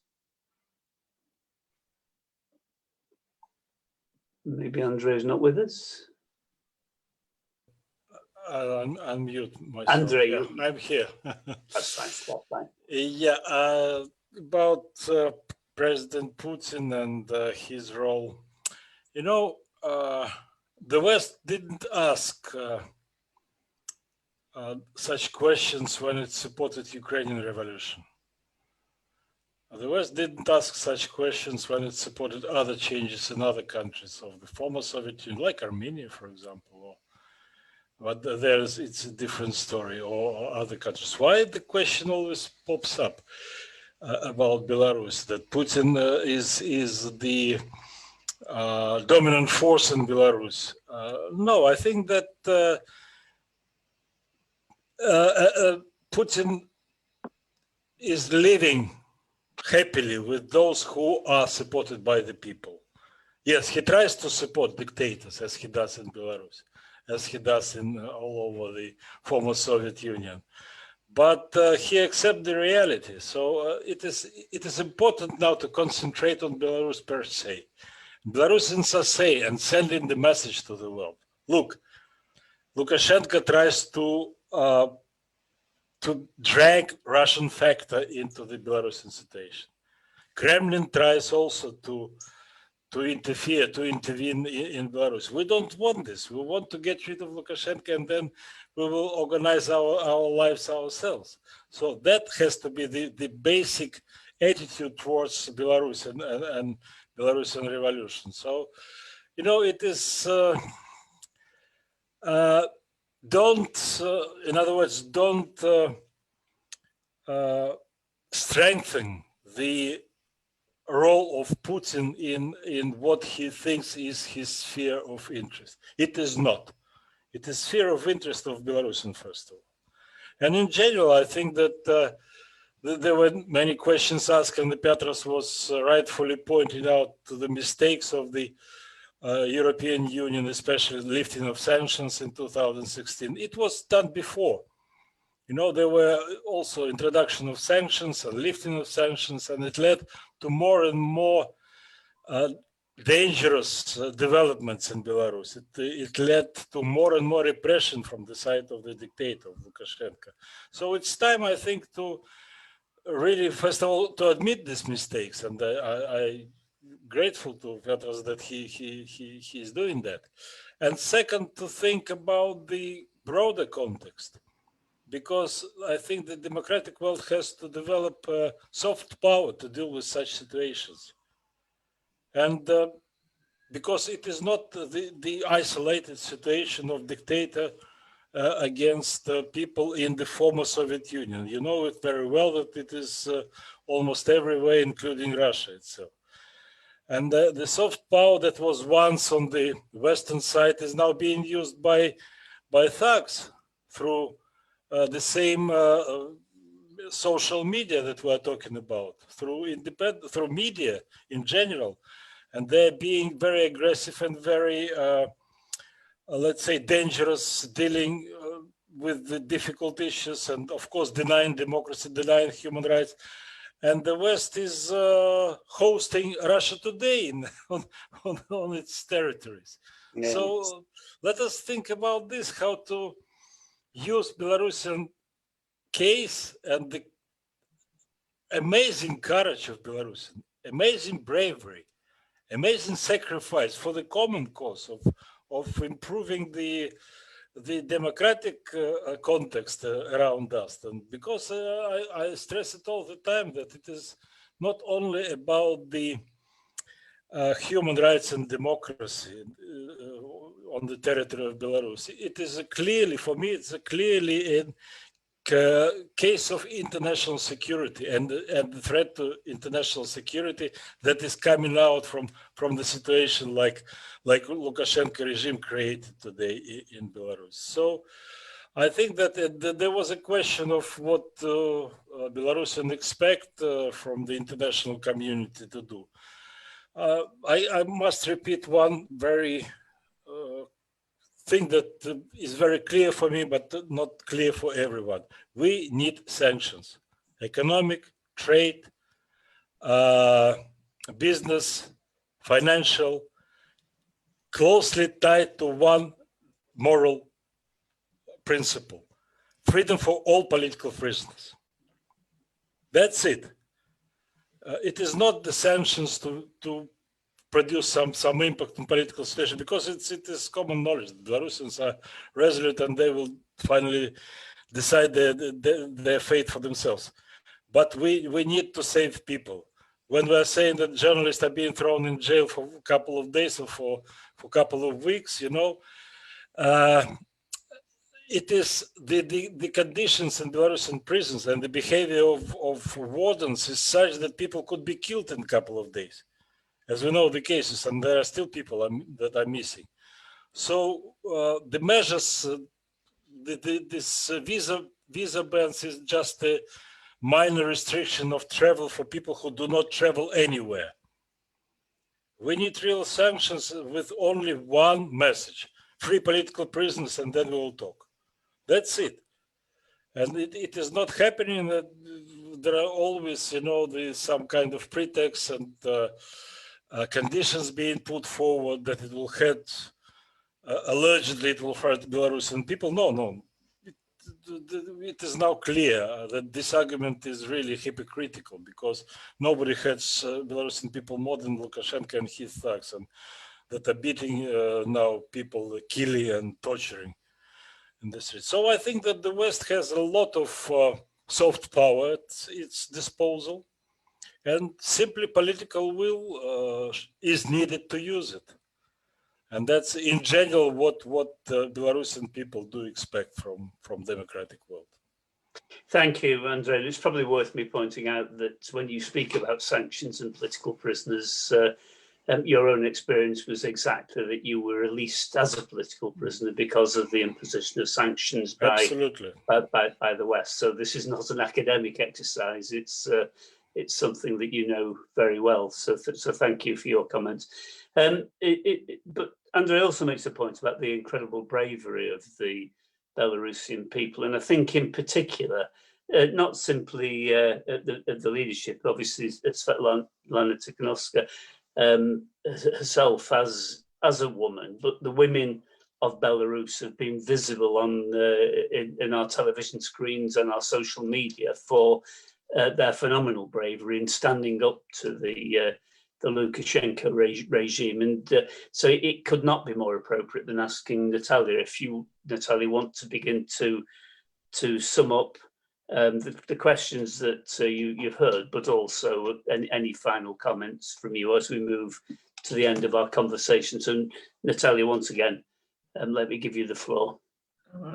Maybe Andrei is not with us. I'll unmute myself. Andrei, yeah, I'm here. That's fine. Yeah, about President Putin and his role. You know, the West didn't ask such questions when it supported Ukrainian revolution. The West didn't ask such questions when it supported other changes in other countries of the former Soviet Union, like Armenia, for example. But it's a different story, or other countries. Why the question always pops up about Belarus, that Putin is the dominant force in Belarus? No, I think that Putin is living happily with those who are supported by the people. Yes, he tries to support dictators, as he does in Belarus, as he does in all over the former Soviet Union. But he accepts the reality. So it is important now to concentrate on Belarus per se. Belarusians are saying and sending the message to the world. Look, Lukashenko tries to drag Russian factor into the Belarusian situation. Kremlin tries also to intervene in Belarus. We don't want this. We want to get rid of Lukashenko, and then we will organize our lives ourselves. So that has to be the basic attitude towards Belarus and Belarusian revolution. So, you know, it is, in other words, don't strengthen the role of Putin in what he thinks is his sphere of interest. It is not. It is sphere of interest of Belarusian, first of all. And in general, I think that there were many questions asked, and Petras was rightfully pointing out to the mistakes of the European Union, especially lifting of sanctions in 2016. It was done before. You know, there were also introduction of sanctions and lifting of sanctions, and it led to more and more dangerous developments in Belarus. It led to more and more repression from the side of the dictator, Lukashenko. So it's time, I think, to really, first of all, to admit these mistakes. And I'm grateful to Petras that he is doing that. And second, to think about the broader context. Because I think the democratic world has to develop soft power to deal with such situations. And because it is not the isolated situation of dictator against people in the former Soviet Union. You know it very well that it is almost everywhere, including Russia itself. And the soft power that was once on the Western side is now being used by thugs through the same social media that we are talking about, through media in general, and they're being very aggressive and very, let's say, dangerous, dealing with the difficult issues, and of course denying democracy, denying human rights. And the West is hosting Russia Today on its territories. Yes. So let us think about this, how to use Belarusian case and the amazing courage of Belarus, amazing bravery, amazing sacrifice for the common cause of improving the democratic context around us. And because I stress it all the time that it is not only about the human rights and democracy on the territory of Belarus. It is clearly, for me, it's clearly a case of international security and the threat to international security that is coming out from the situation like Lukashenko regime created today in Belarus. So I think that there was a question of what Belarusians expect from the international community to do. I must repeat one very thing that is very clear for me, but not clear for everyone. We need sanctions, economic, trade, business, financial, closely tied to one moral principle: freedom for all political prisoners. That's it. It is not the sanctions to produce some impact on political situation, because it is common knowledge. The Belarusians are resolute and they will finally decide their fate for themselves. But we need to save people. When we are saying that journalists are being thrown in jail for a couple of days or for a couple of weeks, you know, it is the conditions in Belarusian prisons and the behavior of wardens is such that people could be killed in a couple of days. As we know the cases, and there are still people that are missing. So the measures, this visa bans is just a minor restriction of travel for people who do not travel anywhere. We need real sanctions with only one message: free political prisoners, and then we will talk. That's it. And it is not happening. There are always, you know, some kind of pretext and conditions being put forward that it will hurt, allegedly it will hurt Belarusian people. No. It is now clear that this argument is really hypocritical, because nobody hurts Belarusian people more than Lukashenko and his thugs, and that are beating now people, killing and torturing in the streets. So I think that the West has a lot of soft power at its disposal, and simply political will is needed to use it. And that's in general what Belarusian people do expect from democratic world. Thank you, Andrei. It's probably worth me pointing out that when you speak about sanctions and political prisoners, your own experience was exactly that you were released as a political prisoner because of the imposition of sanctions by the West. So this is not an academic exercise. It's something that you know very well. So thank you for your comments. But Andrei also makes a point about the incredible bravery of the Belarusian people, and I think in particular, not simply the leadership, obviously Svetlana Tikhanovskaya herself as a woman, but the women of Belarus have been visible on in our television screens and our social media for their phenomenal bravery in standing up to the Lukashenko regime, and so it could not be more appropriate than asking Natallia, if you, Natallia, want to begin to sum up the questions that you've heard, but also any final comments from you as we move to the end of our conversation. So Natallia, once again, let me give you the floor.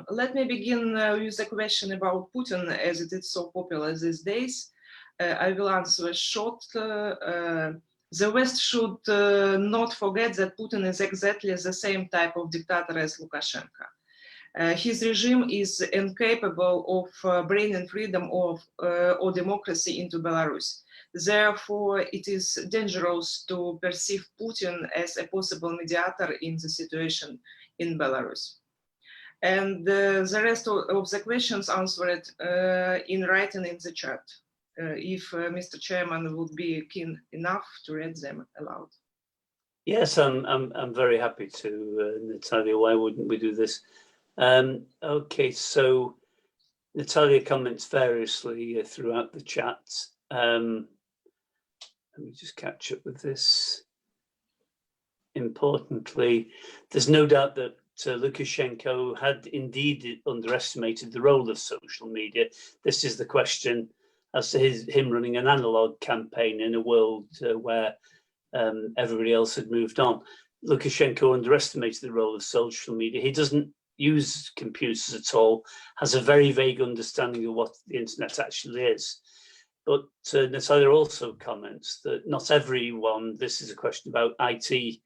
Let me begin with a question about Putin, as it is so popular these days. I will answer short. The West should not forget that Putin is exactly the same type of dictator as Lukashenko. His regime is incapable of bringing freedom or democracy into Belarus. Therefore, it is dangerous to perceive Putin as a possible mediator in the situation in Belarus. And the rest of the questions answered in writing in the chat, if Mr. Chairman would be keen enough to read them aloud. Yes, I'm very happy to, Natallia. Why wouldn't we do this? Okay, so Natallia comments variously throughout the chat. Let me just catch up with this. Importantly, there's no doubt that Lukashenko had indeed underestimated the role of social media. This is the question as to him running an analog campaign in a world where everybody else had moved on. Lukashenko underestimated the role of social media. He doesn't use computers at all, has a very vague understanding of what the internet actually is. But Natallia also comments that not everyone, this is a question about IT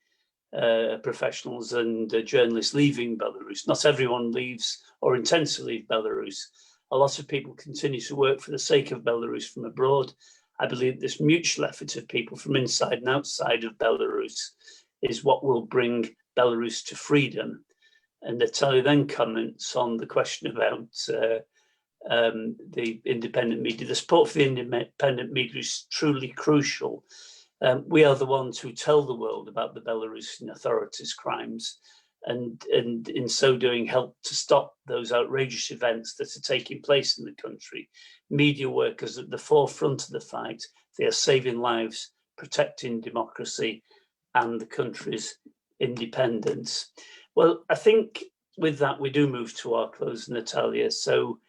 professionals and journalists leaving Belarus. Not everyone leaves or intends to leave Belarus. A lot of people continue to work for the sake of Belarus from abroad. I believe this mutual effort of people from inside and outside of Belarus is what will bring Belarus to freedom. And Natallia then comments on the question about the independent media. The support for the independent media is truly crucial. We are the ones who tell the world about the Belarusian authorities' crimes, and in so doing help to stop those outrageous events that are taking place in the country. Media workers at the forefront of the fight. They are saving lives, protecting democracy and the country's independence. Well, I think with that we do move to our close, Natallia. So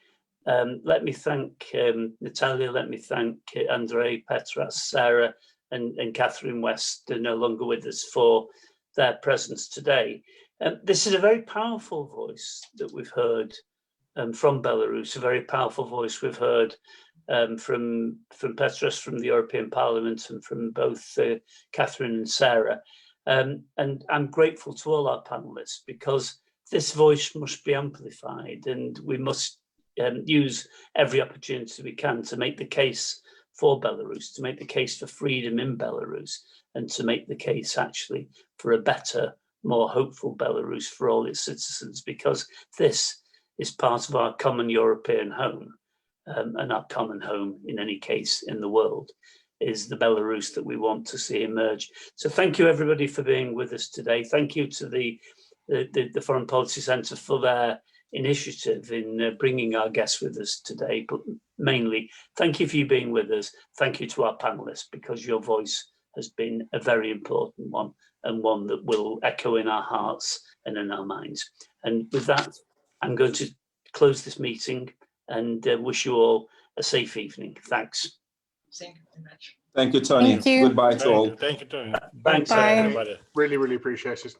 let me thank Natallia, let me thank Andrei, Petras, Sarah, and Catherine West, no longer with us, for their presence today. This is a very powerful voice that we've heard from Belarus, a very powerful voice we've heard from Petras, from the European Parliament, and from both Catherine and Sarah. And I'm grateful to all our panelists, because this voice must be amplified, and we must use every opportunity we can to make the case for Belarus, to make the case for freedom in Belarus, and to make the case actually for a better, more hopeful Belarus for all its citizens, because this is part of our common European home, and our common home, in any case, in the world, is the Belarus that we want to see emerge. So thank you everybody for being with us today. Thank you to the Foreign Policy Centre for their initiative in bringing our guests with us today, but mainly thank you for you being with us. Thank you to our panelists, because your voice has been a very important one, and one that will echo in our hearts and in our minds. And with that, I'm going to close this meeting and wish you all a safe evening. Thanks. Thank you very much. Thank you, Tony. Thank you. Goodbye to all. Thank you, Tony. Thanks, Bye. everybody. Really, really appreciate it.